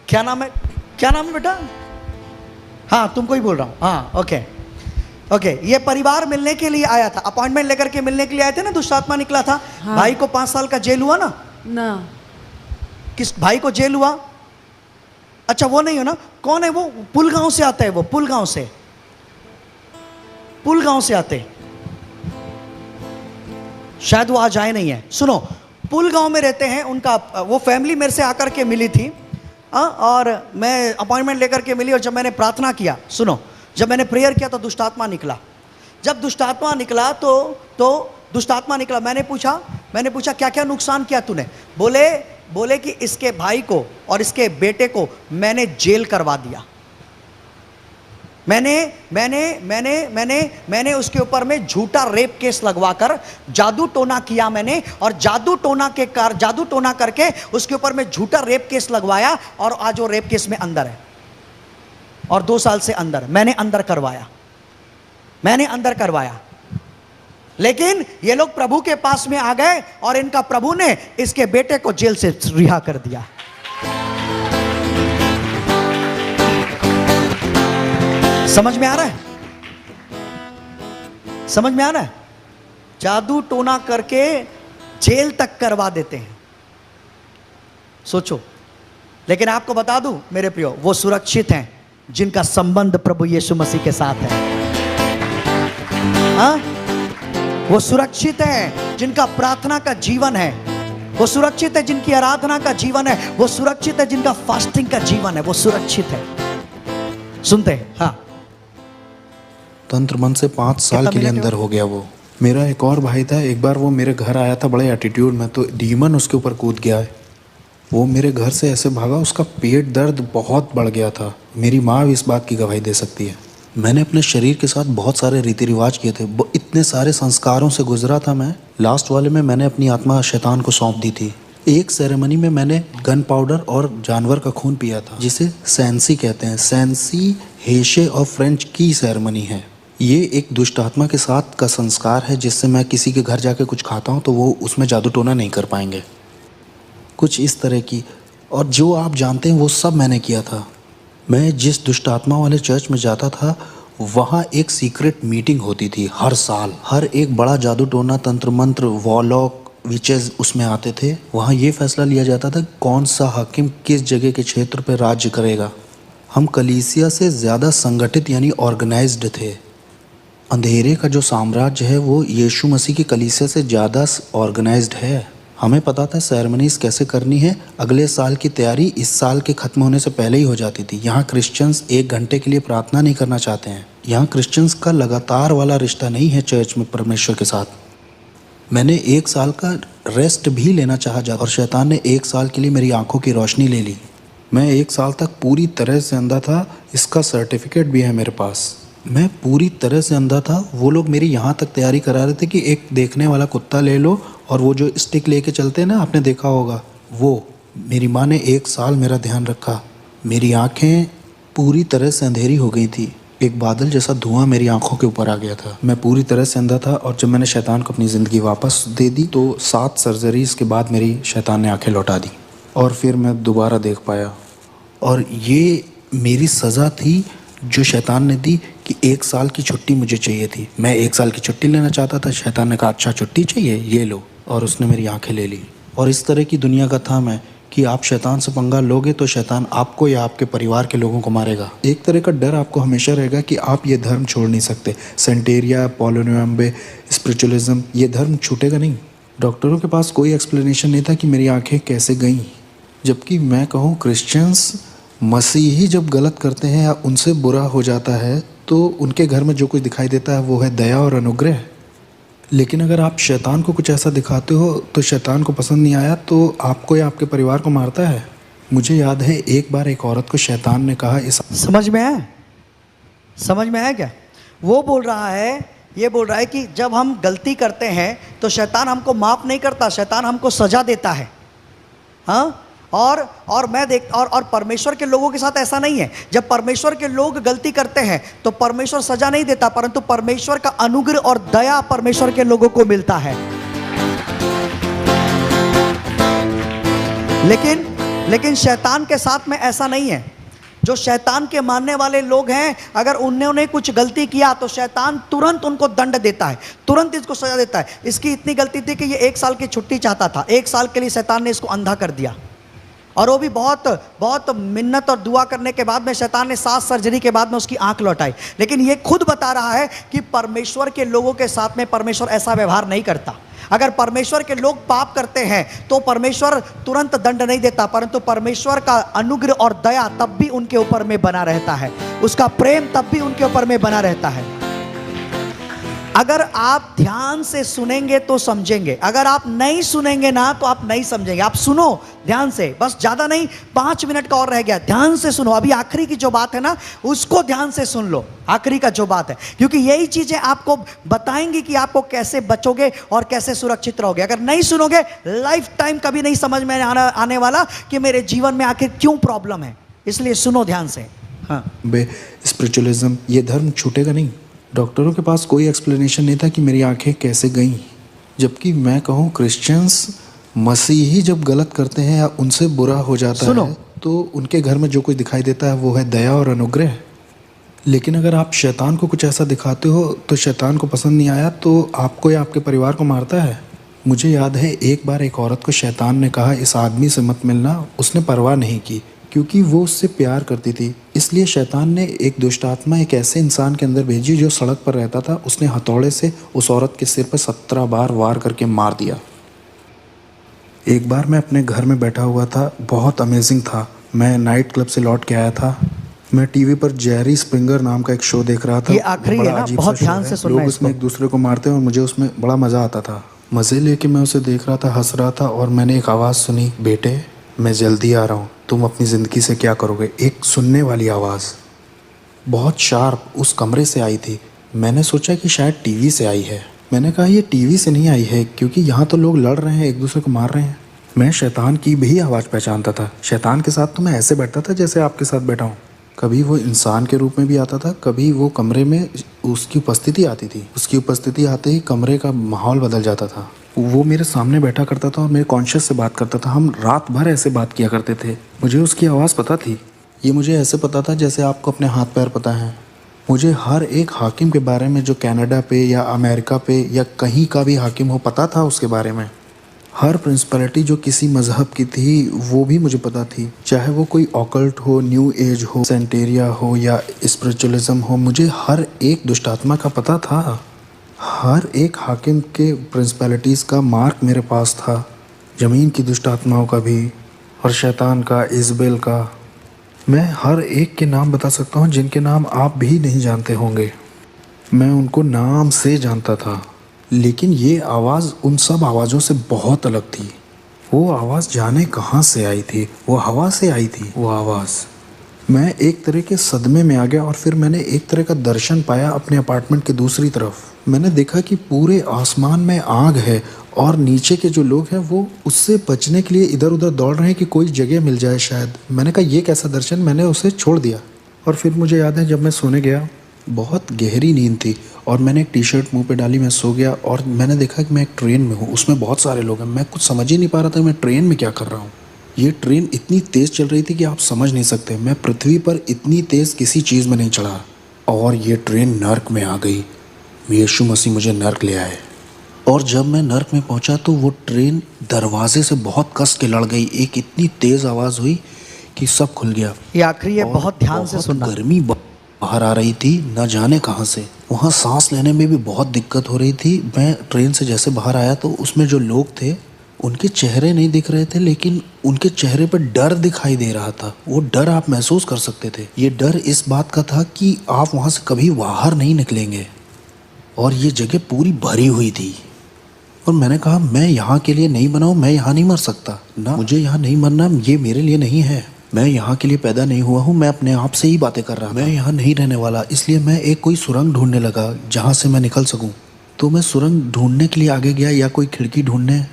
क्या नाम है बेटा? हाँ, तुमको ही बोल रहा हूँ। हाँ, ओके। ये परिवार मिलने के लिए आया था, अपॉइंटमेंट लेकर के मिलने के लिए आए थे ना। दुष्ट आत्मा निकला था। हाँ। भाई को 5 साल का जेल हुआ ना? ना। किस भाई को जेल हुआ? अच्छा वो नहीं हो ना, कौन है वो? पुलगांव से आता है वो, पुलगांव से, पुलगांव से आते, शायद वो आज आए नहीं है। सुनो, पुलगांव में रहते हैं, उनका वो फैमिली मेरे से आकर के मिली थी और मैं अपॉइंटमेंट लेकर के मिली, और जब मैंने प्रार्थना किया, सुनो, जब मैंने प्रेयर किया तो दुष्ट आत्मा निकला। जब दुष्ट आत्मा निकला तो दुष्ट आत्मा निकला, मैंने पूछा क्या क्या नुकसान किया तूने? बोले कि इसके भाई को और इसके बेटे को मैंने जेल करवा दिया। मैंने उसके ऊपर में झूठा रेप केस लगवाकर जादू टोना किया मैंने, और जादू टोना करके उसके ऊपर में झूठा रेप केस लगवाया, और आज वो रेप केस में अंदर है, और 2 साल से अंदर। मैंने अंदर करवाया, लेकिन ये लोग प्रभु के पास में आ गए, और इनका प्रभु ने इसके बेटे को जेल से रिहा कर दिया। समझ में आ रहा है? समझ में आ रहा है? जादू टोना करके जेल तक करवा देते हैं, सोचो। लेकिन आपको बता दूं मेरे प्रियो, वो सुरक्षित हैं जिनका संबंध प्रभु यीशु मसीह के साथ है। हाँ, वो सुरक्षित है जिनका प्रार्थना का जीवन है, वो सुरक्षित है जिनकी आराधना का जीवन है, वो सुरक्षित है जिनका फास्टिंग का जीवन है, वो सुरक्षित है। सुनते हैं? हाँ। तंत्र मन से 5 साल के लिए अंदर हो गया वो। मेरा एक और भाई था, एक बार वो मेरे घर आया था बड़े एटीट्यूड में, तो डीमन उसके ऊपर कूद गया है। वो मेरे घर से ऐसे भागा, उसका पेट दर्द बहुत बढ़ गया था। मेरी माँ भी इस बात की गवाही दे सकती है। मैंने अपने शरीर के साथ बहुत सारे रीति रिवाज किए थे, इतने सारे संस्कारों से गुजरा था मैं। लास्ट वाले में मैंने अपनी आत्मा शैतान को सौंप दी थी। एक सेरेमनी में मैंने गन पाउडर और जानवर का खून पिया था, जिसे सैंसी कहते हैं। सैंसी हेशे और फ्रेंच की सेरेमनी है। ये एक दुष्ट आत्मा के साथ का संस्कार है, जिससे मैं किसी के घर जाके कुछ खाता हूँ तो वो उसमें जादू टोना नहीं कर पाएंगे, कुछ इस तरह की। और जो आप जानते हैं वो सब मैंने किया था। मैं जिस दुष्ट आत्मा वाले चर्च में जाता था, वहाँ एक सीक्रेट मीटिंग होती थी हर साल। हर एक बड़ा जादू टोना, तंत्र मंत्र, वॉलॉक, विचेस उसमें आते थे। वहाँ ये फैसला लिया जाता था कौन सा हाकिम किस जगह के क्षेत्र पर राज्य करेगा। हम कलीसिया से ज़्यादा संगठित यानी ऑर्गेनाइज्ड थे। अंधेरे का जो साम्राज्य है वो यीशु मसीह की कलीसिया से ज़्यादा ऑर्गेनाइज्ड है। हमें पता था सेरेमनीज कैसे करनी है। अगले साल की तैयारी इस साल के ख़त्म होने से पहले ही हो जाती थी। यहाँ क्रिश्चियंस 1 घंटे के लिए प्रार्थना नहीं करना चाहते हैं। यहाँ क्रिश्चियंस का लगातार वाला रिश्ता नहीं है चर्च में परमेश्वर के साथ। मैंने 1 साल का रेस्ट भी लेना चाहा, और शैतान ने 1 साल के लिए मेरी आंखों की रोशनी ले ली। मैं 1 साल तक पूरी तरह से अंधा था। इसका सर्टिफिकेट भी है मेरे पास। मैं पूरी तरह से अंधा था। वो लोग मेरी यहाँ तक तैयारी करा रहे थे कि एक देखने वाला कुत्ता ले लो, और वो जो स्टिक लेके चलते हैं ना, आपने देखा होगा वो। मेरी माँ ने 1 साल मेरा ध्यान रखा। मेरी आंखें पूरी तरह से अंधेरी हो गई थी। एक बादल जैसा धुआं मेरी आंखों के ऊपर आ गया था। मैं पूरी तरह से अंधा था। और जब मैंने शैतान को अपनी ज़िंदगी वापस दे दी तो 7 सर्जरीज़ के बाद मेरी शैतान ने आंखें लौटा दी, और फिर मैं दोबारा देख पाया। और ये मेरी सज़ा थी जो शैतान ने दी कि 1 साल की छुट्टी मुझे चाहिए थी। मैं 1 साल की छुट्टी लेना चाहता था। शैतान ने कहा अच्छा छुट्टी चाहिए, ये लो, और उसने मेरी आंखें ले ली। और इस तरह की दुनिया का था मैं कि आप शैतान से पंगा लोगे तो शैतान आपको या आपके परिवार के लोगों को मारेगा। एक तरह का डर आपको हमेशा रहेगा कि आप ये धर्म छोड़ नहीं सकते। सेंटेरिया, पॉलिनोम्बे, स्पिरिचुअलिज्म, ये धर्म छूटेगा नहीं। डॉक्टरों के पास कोई एक्सप्लेनेशन नहीं था कि मेरी आंखें कैसे गईं। जबकि मैं कहूँ क्रिश्चियंस, मसीही जब गलत करते हैं या उनसे बुरा हो जाता है तो उनके घर में जो कुछ दिखाई देता है वो है दया और अनुग्रह। लेकिन अगर आप शैतान को कुछ ऐसा दिखाते हो तो शैतान को पसंद नहीं आया तो आपको या आपके परिवार को मारता है। मुझे याद है एक बार एक औरत को शैतान ने कहा, इस समझ में आया? समझ में आया क्या? वो बोल रहा है, ये बोल रहा है कि जब हम गलती करते हैं तो शैतान हमको माफ़ नहीं करता, शैतान हमको सज़ा देता है। हाँ, और मैं देख और परमेश्वर के लोगों के साथ ऐसा नहीं है। जब परमेश्वर के लोग गलती करते हैं तो परमेश्वर सजा नहीं देता, परंतु परमेश्वर का अनुग्रह और दया परमेश्वर के लोगों को मिलता है। लेकिन शैतान के साथ में ऐसा नहीं है। जो शैतान के मानने वाले लोग हैं, अगर उन्होंने कुछ गलती किया तो शैतान तुरंत उनको दंड देता है, तुरंत इसको सजा देता है। इसकी इतनी गलती थी कि ये 1 साल की छुट्टी चाहता था। 1 साल के लिए शैतान ने इसको अंधा कर दिया। और वो भी बहुत बहुत मिन्नत और दुआ करने के बाद में शैतान ने 7 सर्जरी के बाद में उसकी आंख लौटाई। लेकिन ये खुद बता रहा है कि परमेश्वर के लोगों के साथ में परमेश्वर ऐसा व्यवहार नहीं करता। अगर परमेश्वर के लोग पाप करते हैं तो परमेश्वर तुरंत दंड नहीं देता, परंतु परमेश्वर का अनुग्रह और दया तब भी उनके ऊपर में बना रहता है, उसका प्रेम तब भी उनके ऊपर में बना रहता है। अगर आप ध्यान से सुनेंगे तो समझेंगे, अगर आप नहीं सुनेंगे ना तो आप नहीं समझेंगे। आप सुनो ध्यान से, बस ज़्यादा नहीं, 5 मिनट का और रह गया, ध्यान से सुनो। अभी आखिरी की जो बात है ना उसको ध्यान से सुन लो, आखिरी का जो बात है, क्योंकि यही चीज़ें आपको बताएंगी कि आपको कैसे बचोगे और कैसे सुरक्षित रहोगे। अगर नहीं सुनोगे लाइफ टाइम कभी नहीं समझ में आने वाला कि मेरे जीवन में आखिर क्यों प्रॉब्लम है। इसलिए सुनो ध्यान से। हाँ, बे स्पिरिचुअलिज्म, ये धर्म छूटेगा नहीं। डॉक्टरों के पास कोई एक्सप्लेनेशन नहीं था कि मेरी आंखें कैसे गईं। जबकि मैं कहूँ क्रिश्चियंस, मसीही जब गलत करते हैं या उनसे बुरा हो जाता है तो उनके घर में जो कुछ दिखाई देता है वो है दया और अनुग्रह। लेकिन अगर आप शैतान को कुछ ऐसा दिखाते हो तो शैतान को पसंद नहीं आया तो आपको या आपके परिवार को मारता है। मुझे याद है एक बार एक औरत को शैतान ने कहा इस आदमी से मत मिलना, उसने परवाह नहीं की क्योंकि वो उससे प्यार करती थी। इसलिए शैतान ने एक दुष्ट आत्मा एक ऐसे इंसान के अंदर भेजी जो सड़क पर रहता था। उसने हथौड़े से उस औरत के सिर पर 17 बार वार करके मार दिया। एक बार मैं अपने घर में बैठा हुआ था, बहुत अमेजिंग था। मैं नाइट क्लब से लौट के आया था। मैं टीवी पर जेरी स्प्रिंगर नाम का एक शो देख रहा था। ये आखिरी है ना, बहुत ध्यान से सुनना। लोग उसमें एक दूसरे को मारते हैं और मुझे उसमें बड़ा मज़ा आता था। मज़े लेके मैं उसे देख रहा था, हंस रहा था और मैंने एक आवाज़ सुनी, बेटे मैं जल्दी आ रहा हूँ, तुम अपनी ज़िंदगी से क्या करोगे। एक सुनने वाली आवाज़ बहुत शार्प उस कमरे से आई थी। मैंने सोचा कि शायद टीवी से आई है। मैंने कहा ये टीवी से नहीं आई है क्योंकि यहाँ तो लोग लड़ रहे हैं, एक दूसरे को मार रहे हैं। मैं शैतान की भी आवाज़ पहचानता था। शैतान के साथ तो मैं ऐसे बैठता था जैसे आपके साथ बैठा हूँ। कभी वो इंसान के रूप में भी आता था, कभी वो कमरे में उसकी उपस्थिति आती थी। उसकी उपस्थिति आते ही कमरे का माहौल बदल जाता था। वो मेरे सामने बैठा करता था और मेरे कॉन्शियस से बात करता था। हम रात भर ऐसे बात किया करते थे। मुझे उसकी आवाज़ पता थी। ये मुझे ऐसे पता था जैसे आपको अपने हाथ पैर पता है। मुझे हर एक हाकिम के बारे में जो कनाडा पे या अमेरिका पे या कहीं का भी हाकिम हो पता था उसके बारे में। हर प्रिंसिपलिटी जो किसी मज़हब की थी वो भी मुझे पता थी, चाहे वो कोई ऑकल्ट हो, न्यू एज हो, सेंटेरिया हो या स्पिरिचुअलिज्म हो। मुझे हर एक दुष्टात्मा का पता था। हर एक हाकिम के प्रिंसिपलिटीज़ का मार्क मेरे पास था, ज़मीन की दुष्टात्माओं का भी और शैतान का, इज़बेल का। मैं हर एक के नाम बता सकता हूँ जिनके नाम आप भी नहीं जानते होंगे। मैं उनको नाम से जानता था। लेकिन ये आवाज़ उन सब आवाज़ों से बहुत अलग थी। वो आवाज़ जाने कहाँ से आई थी, वो हवा से आई थी वो आवाज़। मैं एक तरह के सदमे में आ गया और फिर मैंने एक तरह का दर्शन पाया अपने अपार्टमेंट के दूसरी तरफ। मैंने देखा कि पूरे आसमान में आग है और नीचे के जो लोग हैं वो उससे बचने के लिए इधर उधर दौड़ रहे हैं कि कोई जगह मिल जाए शायद। मैंने कहा ये कैसा दर्शन, मैंने उसे छोड़ दिया। और फिर मुझे याद है जब मैं सोने गया, बहुत गहरी नींद थी और मैंने एक टी शर्ट मुंह पे डाली, मैं सो गया और मैंने देखा कि मैं एक ट्रेन में हूँ, उसमें बहुत सारे लोग हैं। मैं कुछ समझ ही नहीं पा रहा था मैं ट्रेन में क्या कर रहा हूँ। ये ट्रेन इतनी तेज़ चल रही थी कि आप समझ नहीं सकते। मैं पृथ्वी पर इतनी तेज़ किसी चीज़ में नहीं चढ़ा और ये ट्रेन नर्क में आ गई। यीशु मसीह मुझे नर्क ले आए और जब मैं नर्क में पहुंचा तो वो ट्रेन दरवाजे से बहुत कस के लड़ गई। एक इतनी तेज़ आवाज़ हुई कि सब खुल गया। ये आखिरी है, बहुत ध्यान से सुनना। गर्मी बाहर आ रही थी न जाने कहाँ से। वहाँ सांस लेने में भी बहुत दिक्कत हो रही थी। मैं ट्रेन से जैसे बाहर आया तो उसमें जो लोग थे उनके चेहरे नहीं दिख रहे थे, लेकिन उनके चेहरे पर डर दिखाई दे रहा था। वो डर आप महसूस कर सकते थे। ये डर इस बात का था कि आप वहाँ से कभी बाहर नहीं निकलेंगे और ये जगह पूरी भरी हुई थी। और मैंने कहा मैं यहाँ के लिए नहीं बना हूँ, मैं यहाँ नहीं मर सकता ना, मुझे यहाँ नहीं मरना, ये मेरे लिए नहीं है। मैं यहाँ के लिए पैदा नहीं हुआ हूँ। मैं अपने आप से ही बातें कर रहा हूँ। मैं यहाँ नहीं रहने वाला। इसलिए मैं एक कोई सुरंग ढूंढने लगा जहाँ से मैं निकल सकूँ। तो मैं सुरंग ढूंढने के लिए आगे गया, या कोई खिड़की ढूंढने,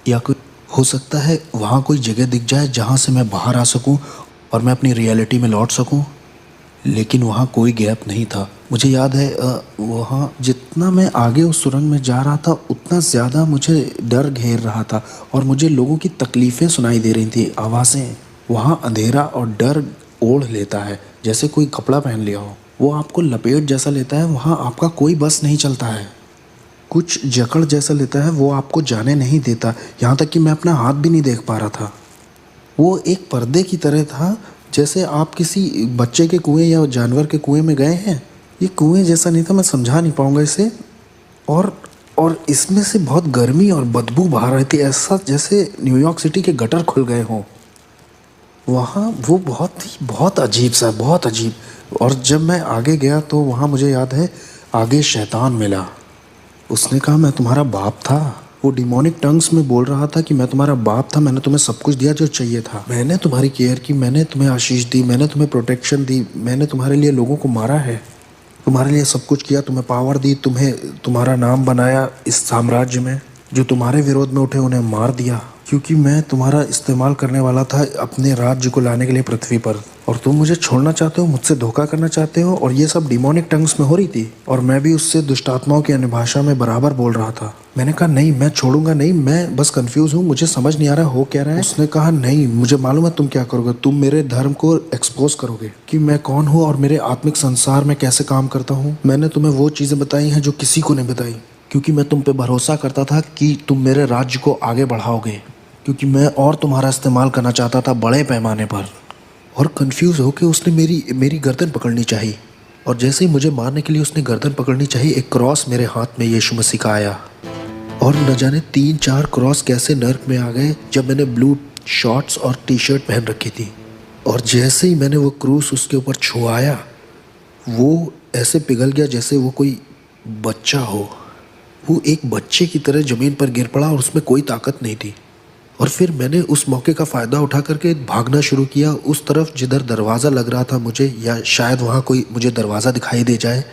या कोई हो सकता है वहाँ कोई जगह दिख जाए जहाँ से मैं बाहर आ सकूँ और मैं अपनी रियलिटी में लौट सकूँ। लेकिन वहाँ कोई गैप नहीं था। मुझे याद है वहाँ जितना मैं आगे उस सुरंग में जा रहा था उतना ज़्यादा मुझे डर घेर रहा था और मुझे लोगों की तकलीफ़ें सुनाई दे रही थी, आवाज़ें। वहाँ अंधेरा और डर ओढ़ लेता है जैसे कोई कपड़ा पहन लिया हो। वो आपको लपेट जैसा लेता है। वहाँ आपका कोई बस नहीं चलता है। कुछ जकड़ जैसा लेता है, वो आपको जाने नहीं देता। यहाँ तक कि मैं अपना हाथ भी नहीं देख पा रहा था। वो एक पर्दे की तरह था, जैसे आप किसी बच्चे के कुएं या जानवर के कुएं में गए हैं। ये कुएं जैसा नहीं था, मैं समझा नहीं पाऊंगा इसे। और इसमें से बहुत गर्मी और बदबू बाहर रही थी, ऐसा जैसे न्यूयॉर्क सिटी के गटर खुल गए हों। वहाँ वो बहुत अजीब सा, बहुत अजीब। और जब मैं आगे गया तो वहाँ मुझे याद है आगे शैतान मिला। उसने कहा मैं तुम्हारा बाप था। वो डिमोनिक टंग्स में बोल रहा था कि मैं तुम्हारा बाप था, मैंने तुम्हें सब कुछ दिया जो चाहिए था, मैंने तुम्हारी केयर की, मैंने तुम्हें आशीष दी, मैंने तुम्हें प्रोटेक्शन दी, मैंने तुम्हारे लिए लोगों को मारा है, तुम्हारे लिए सब कुछ किया, तुम्हें पावर दी, तुम्हें तुम्हारा नाम बनाया इस साम्राज्य में। जो तुम्हारे विरोध में उठे उन्हें मार दिया, क्योंकि मैं तुम्हारा इस्तेमाल करने वाला था अपने राज्य को लाने के लिए पृथ्वी पर। और तुम मुझे छोड़ना चाहते हो, मुझसे धोखा करना चाहते हो। और ये सब डिमोनिक टंग्स में हो रही थी और मैं भी उससे दुष्ट आत्माओं की अन्य भाषा में बराबर बोल रहा था। मैंने कहा नहीं, मैं छोड़ूंगा नहीं, मैं बस कंफ्यूज हूँ, मुझे समझ नहीं आ रहा हो क्या रहा है। उसने कहा नहीं, मुझे मालूम है तुम क्या करोगे, तुम मेरे धर्म को एक्सपोज करोगे कि मैं कौन हूँ और मेरे आत्मिक संसार में कैसे काम करता हूँ। मैंने तुम्हें वो चीज़ें बताई हैं जो किसी को नहीं बताई, क्योंकि मैं तुम पे भरोसा करता था कि तुम मेरे राज्य को आगे बढ़ाओगे, क्योंकि मैं और तुम्हारा इस्तेमाल करना चाहता था बड़े पैमाने पर। और कंफ्यूज होकर उसने मेरी गर्दन पकड़नी चाहिए। और जैसे ही मुझे मारने के लिए उसने गर्दन पकड़नी चाहिए, एक क्रॉस मेरे हाथ में यीशु मसीह का आया। और न जाने 3-4 क्रॉस कैसे नर्क में आ गए जब मैंने ब्लू शॉर्ट्स और टी शर्ट पहन रखी थी। और जैसे ही मैंने वो क्रूस उसके ऊपर छुआया, वो ऐसे पिघल गया जैसे वो कोई बच्चा हो। वो एक बच्चे की तरह ज़मीन पर गिर पड़ा और उसमें कोई ताकत नहीं थी। और फिर मैंने उस मौके का फ़ायदा उठा करके भागना शुरू किया उस तरफ जिधर दरवाज़ा लग रहा था मुझे, या शायद वहाँ कोई मुझे दरवाज़ा दिखाई दे जाए।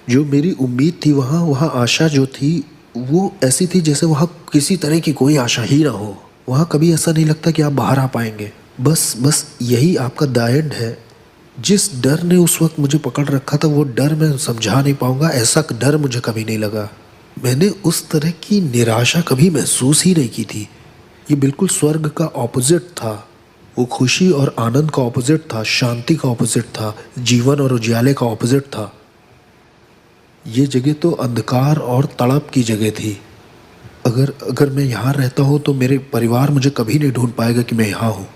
जो मेरी उम्मीद थी, वहाँ आशा जो थी वो ऐसी थी जैसे वहाँ किसी तरह की कोई आशा ही ना हो। वहाँ कभी ऐसा नहीं लगता कि आप बाहर आ पाएंगे। बस यही आपका द एंड है। जिस डर ने उस वक्त मुझे पकड़ रखा था, वो डर मैं समझा नहीं पाऊँगा, ऐसा डर मुझे कभी नहीं लगा। मैंने उस तरह की निराशा कभी महसूस ही नहीं की थी। ये बिल्कुल स्वर्ग का ऑपोजिट था। वो खुशी और आनंद का ऑपोजिट था, शांति का ऑपोजिट था, जीवन और उजाले का ऑपोजिट था। ये जगह तो अंधकार और तड़प की जगह थी। अगर मैं यहाँ रहता हूँ तो मेरे परिवार मुझे कभी नहीं ढूंढ पाएगा कि मैं यहाँ हूँ।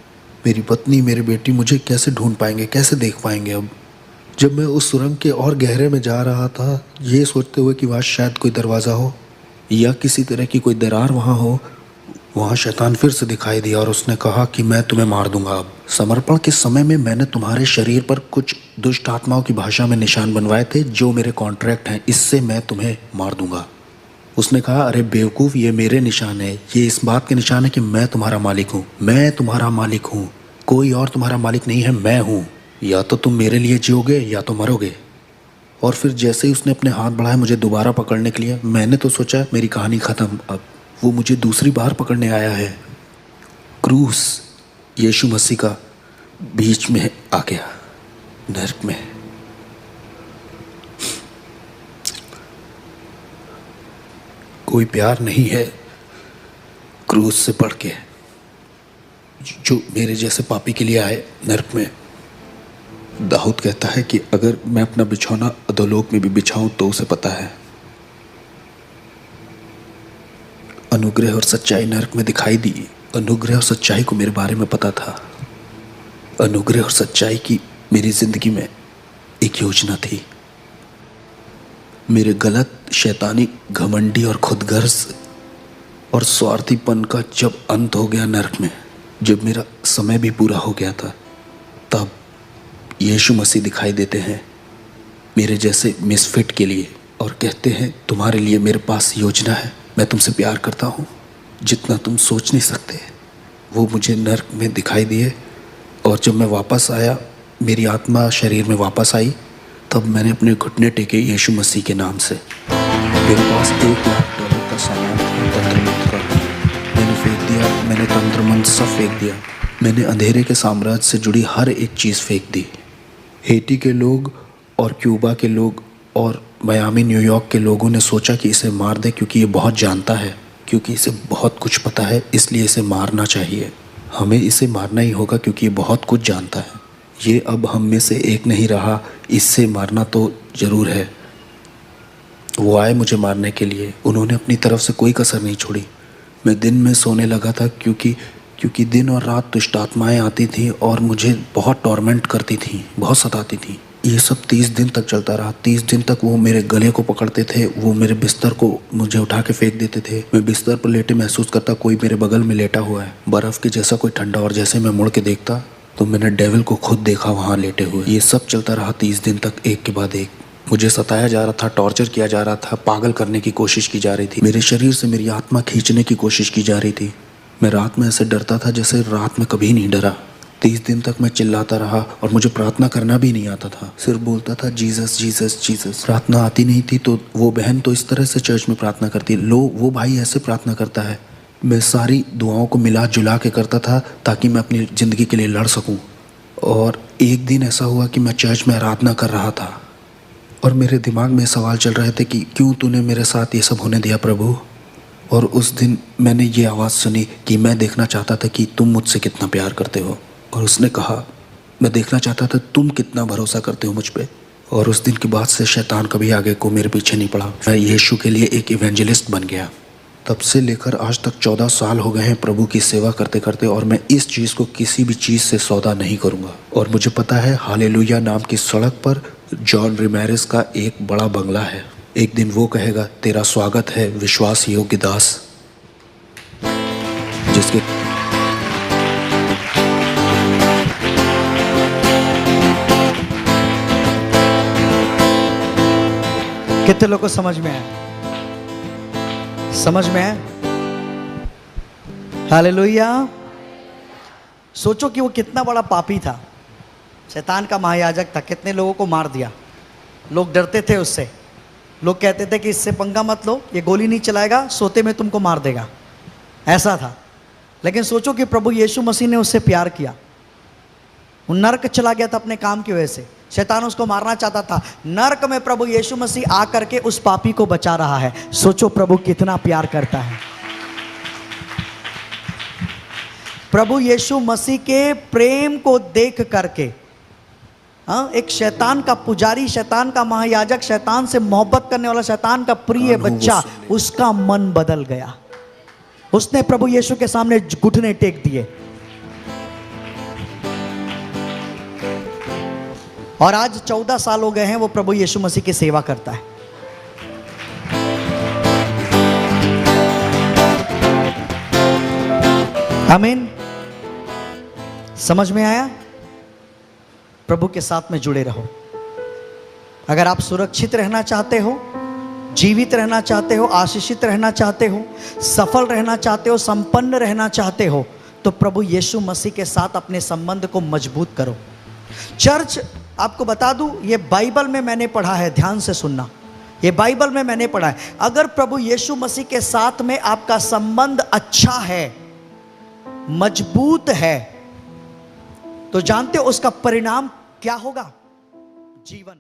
मेरी पत्नी, मेरे बेटी मुझे कैसे ढूंढ पाएंगे, कैसे देख पाएंगे। अब जब मैं उस सुरंग के और गहरे में जा रहा था, ये सोचते हुए कि वहाँ शायद कोई दरवाज़ा हो या किसी तरह की कोई दरार वहाँ हो, वहाँ शैतान फिर से दिखाई दिया और उसने कहा कि मैं तुम्हें मार दूंगा। अब समर्पण के समय में मैंने तुम्हारे शरीर पर कुछ दुष्ट आत्माओं की भाषा में निशान बनवाए थे जो मेरे कॉन्ट्रैक्ट हैं, इससे मैं तुम्हें मार दूंगा। उसने कहा अरे बेवकूफ़, ये मेरे निशान है, ये इस बात के निशान है कि मैं तुम्हारा मालिक हूँ, मैं तुम्हारा मालिक हूँ, कोई और तुम्हारा मालिक नहीं है, मैं हूँ। या तो तुम मेरे लिए जियोगे या तो मरोगे। और फिर जैसे ही उसने अपने हाथ बढ़ाए मुझे दोबारा पकड़ने के लिए, मैंने तो सोचा मेरी कहानी ख़त्म। अब वो मुझे दूसरी बार पकड़ने आया है। क्रूस यीशु मसीह का बीच में आ गया नर्क में। कोई प्यार नहीं है क्रूस से बढ़ के जो मेरे जैसे पापी के लिए आए नर्क में। दाऊद कहता है कि अगर मैं अपना बिछौना अधोलोक में भी बिछाऊं तो उसे पता है। अनुग्रह और सच्चाई नर्क में दिखाई दी। अनुग्रह और सच्चाई को मेरे बारे में पता था। अनुग्रह और सच्चाई की मेरी जिंदगी में एक योजना थी। मेरे गलत, शैतानी, घमंडी और खुदगर्ज और स्वार्थीपन का जब अंत हो गया नर्क में, जब मेरा समय भी पूरा हो गया था, तब यीशु मसीह दिखाई देते हैं मेरे जैसे मिसफिट के लिए और कहते हैं तुम्हारे लिए मेरे पास योजना है, मैं तुमसे प्यार करता हूँ जितना तुम सोच नहीं सकते। वो मुझे नर्क में दिखाई दिए और जब मैं वापस आया, मेरी आत्मा शरीर में वापस आई, तब मैंने अपने घुटने टेके यीशु मसीह के नाम से। मेरे पास $1,00,000 का सामान था तंत्र मंत्र का। मैंने फेंक दिया, मैंने तंत्र मंत्र सब फेंक दिया। मैंने अंधेरे के साम्राज्य से जुड़ी हर एक चीज़ फेंक दी। हेटी के लोग और क्यूबा के लोग और मियामी, न्यूयॉर्क के लोगों ने सोचा कि इसे मार दे क्योंकि ये बहुत जानता है, क्योंकि इसे बहुत कुछ पता है, इसलिए इसे मारना चाहिए। हमें इसे मारना ही होगा क्योंकि ये बहुत कुछ जानता है। ये अब हम में से एक नहीं रहा, इससे मारना तो ज़रूर है। वो आए मुझे मारने के लिए, उन्होंने अपनी तरफ से कोई कसर नहीं छोड़ी। मैं दिन में सोने लगा था क्योंकि क्योंकि दिन और रात दुष्ट आत्माएं आती थी और मुझे बहुत टॉर्मेंट करती थी, बहुत सताती थी। ये सब 30 दिन तक चलता रहा। 30 दिन तक वो मेरे गले को पकड़ते थे, वो मेरे बिस्तर को मुझे उठा के फेंक देते थे। मैं बिस्तर पर लेटे महसूस करता कोई मेरे बगल में लेटा हुआ है, बर्फ़ के जैसा कोई ठंडा, और जैसे मैं मुड़ के देखता तो मैंने डेविल को खुद देखा वहाँ लेटे हुए। ये सब चलता रहा 30 दिन तक, एक के बाद एक। मुझे सताया जा रहा था, टॉर्चर किया जा रहा था, पागल करने की कोशिश की जा रही थी। मेरे शरीर से मेरी आत्मा खींचने की कोशिश की जा रही थी। मैं रात में ऐसे डरता था जैसे रात में कभी नहीं डरा। 30 दिन तक मैं चिल्लाता रहा और मुझे प्रार्थना करना भी नहीं आता था। सिर्फ बोलता था जीसस जीसस जीसस। प्रार्थना आती नहीं थी तो वो बहन तो इस तरह से चर्च में प्रार्थना करती, लो वो भाई ऐसे प्रार्थना करता है। मैं सारी दुआओं को मिला जुला के करता था ताकि मैं अपनी ज़िंदगी के लिए लड़ सकूं। और एक दिन ऐसा हुआ कि मैं चर्च में आराधना कर रहा था और मेरे दिमाग में सवाल चल रहे थे कि क्यों तूने मेरे साथ ये सब होने दिया प्रभु। और उस दिन मैंने ये आवाज़ सुनी कि मैं देखना चाहता था कि तुम मुझसे कितना प्यार करते हो। और उसने कहा मैं देखना चाहता था तुम कितना भरोसा करते हो मुझ पे। और उस दिन के बाद से शैतान कभी आगे को मेरे पीछे नहीं पड़ा। मैं यीशु के लिए एक इवेंजलिस्ट बन गया। तब से लेकर आज तक 14 साल हो गए हैं प्रभु की सेवा करते करते, और मैं इस चीज़ को किसी भी चीज़ से सौदा नहीं करूँगा। और मुझे पता है हालेलुया नाम की सड़क पर जॉन रिमेरेस का एक बड़ा बंगला है। एक दिन वो कहेगा तेरा स्वागत है विश्वास योग्य दास, जिसके कितने लोगों को समझ में आया? समझ में आया? हालेलुया। सोचो कि वो कितना बड़ा पापी था, शैतान का महायाजक था, कितने लोगों को मार दिया। लोग डरते थे उससे, लोग कहते थे कि इससे पंगा मत लो, ये गोली नहीं चलाएगा, सोते में तुमको मार देगा, ऐसा था। लेकिन सोचो कि प्रभु यीशु मसीह ने उससे प्यार किया। वो नर्क चला गया था अपने काम की वजह से, शैतान उसको मारना चाहता था। नर्क में प्रभु यीशु मसीह आ करके उस पापी को बचा रहा है। सोचो प्रभु कितना प्यार करता है। प्रभु यीशु मसीह के प्रेम को देख करके एक शैतान का पुजारी, शैतान का महायाजक, शैतान से मोहब्बत करने वाला, शैतान का प्रिय बच्चा, उसका मन बदल गया। उसने प्रभु यीशु के सामने घुटने टेक दिए। और आज 14 साल हो गए हैं वो प्रभु यीशु मसीह की सेवा करता है। आमीन। समझ में आया? प्रभु के साथ में जुड़े रहो। अगर आप सुरक्षित रहना चाहते हो, जीवित रहना चाहते हो, आशीषित रहना चाहते हो, सफल रहना चाहते हो, संपन्न रहना चाहते हो, तो प्रभु यीशु मसीह के साथ अपने संबंध को मजबूत करो। चर्च, आपको बता दूं, ये बाइबल में मैंने पढ़ा है, ध्यान से सुनना, ये बाइबल में मैंने पढ़ा है। अगर प्रभु यीशु मसीह के साथ में आपका संबंध अच्छा है, मजबूत है, तो जानते हो उसका परिणाम क्या होगा? जीवन।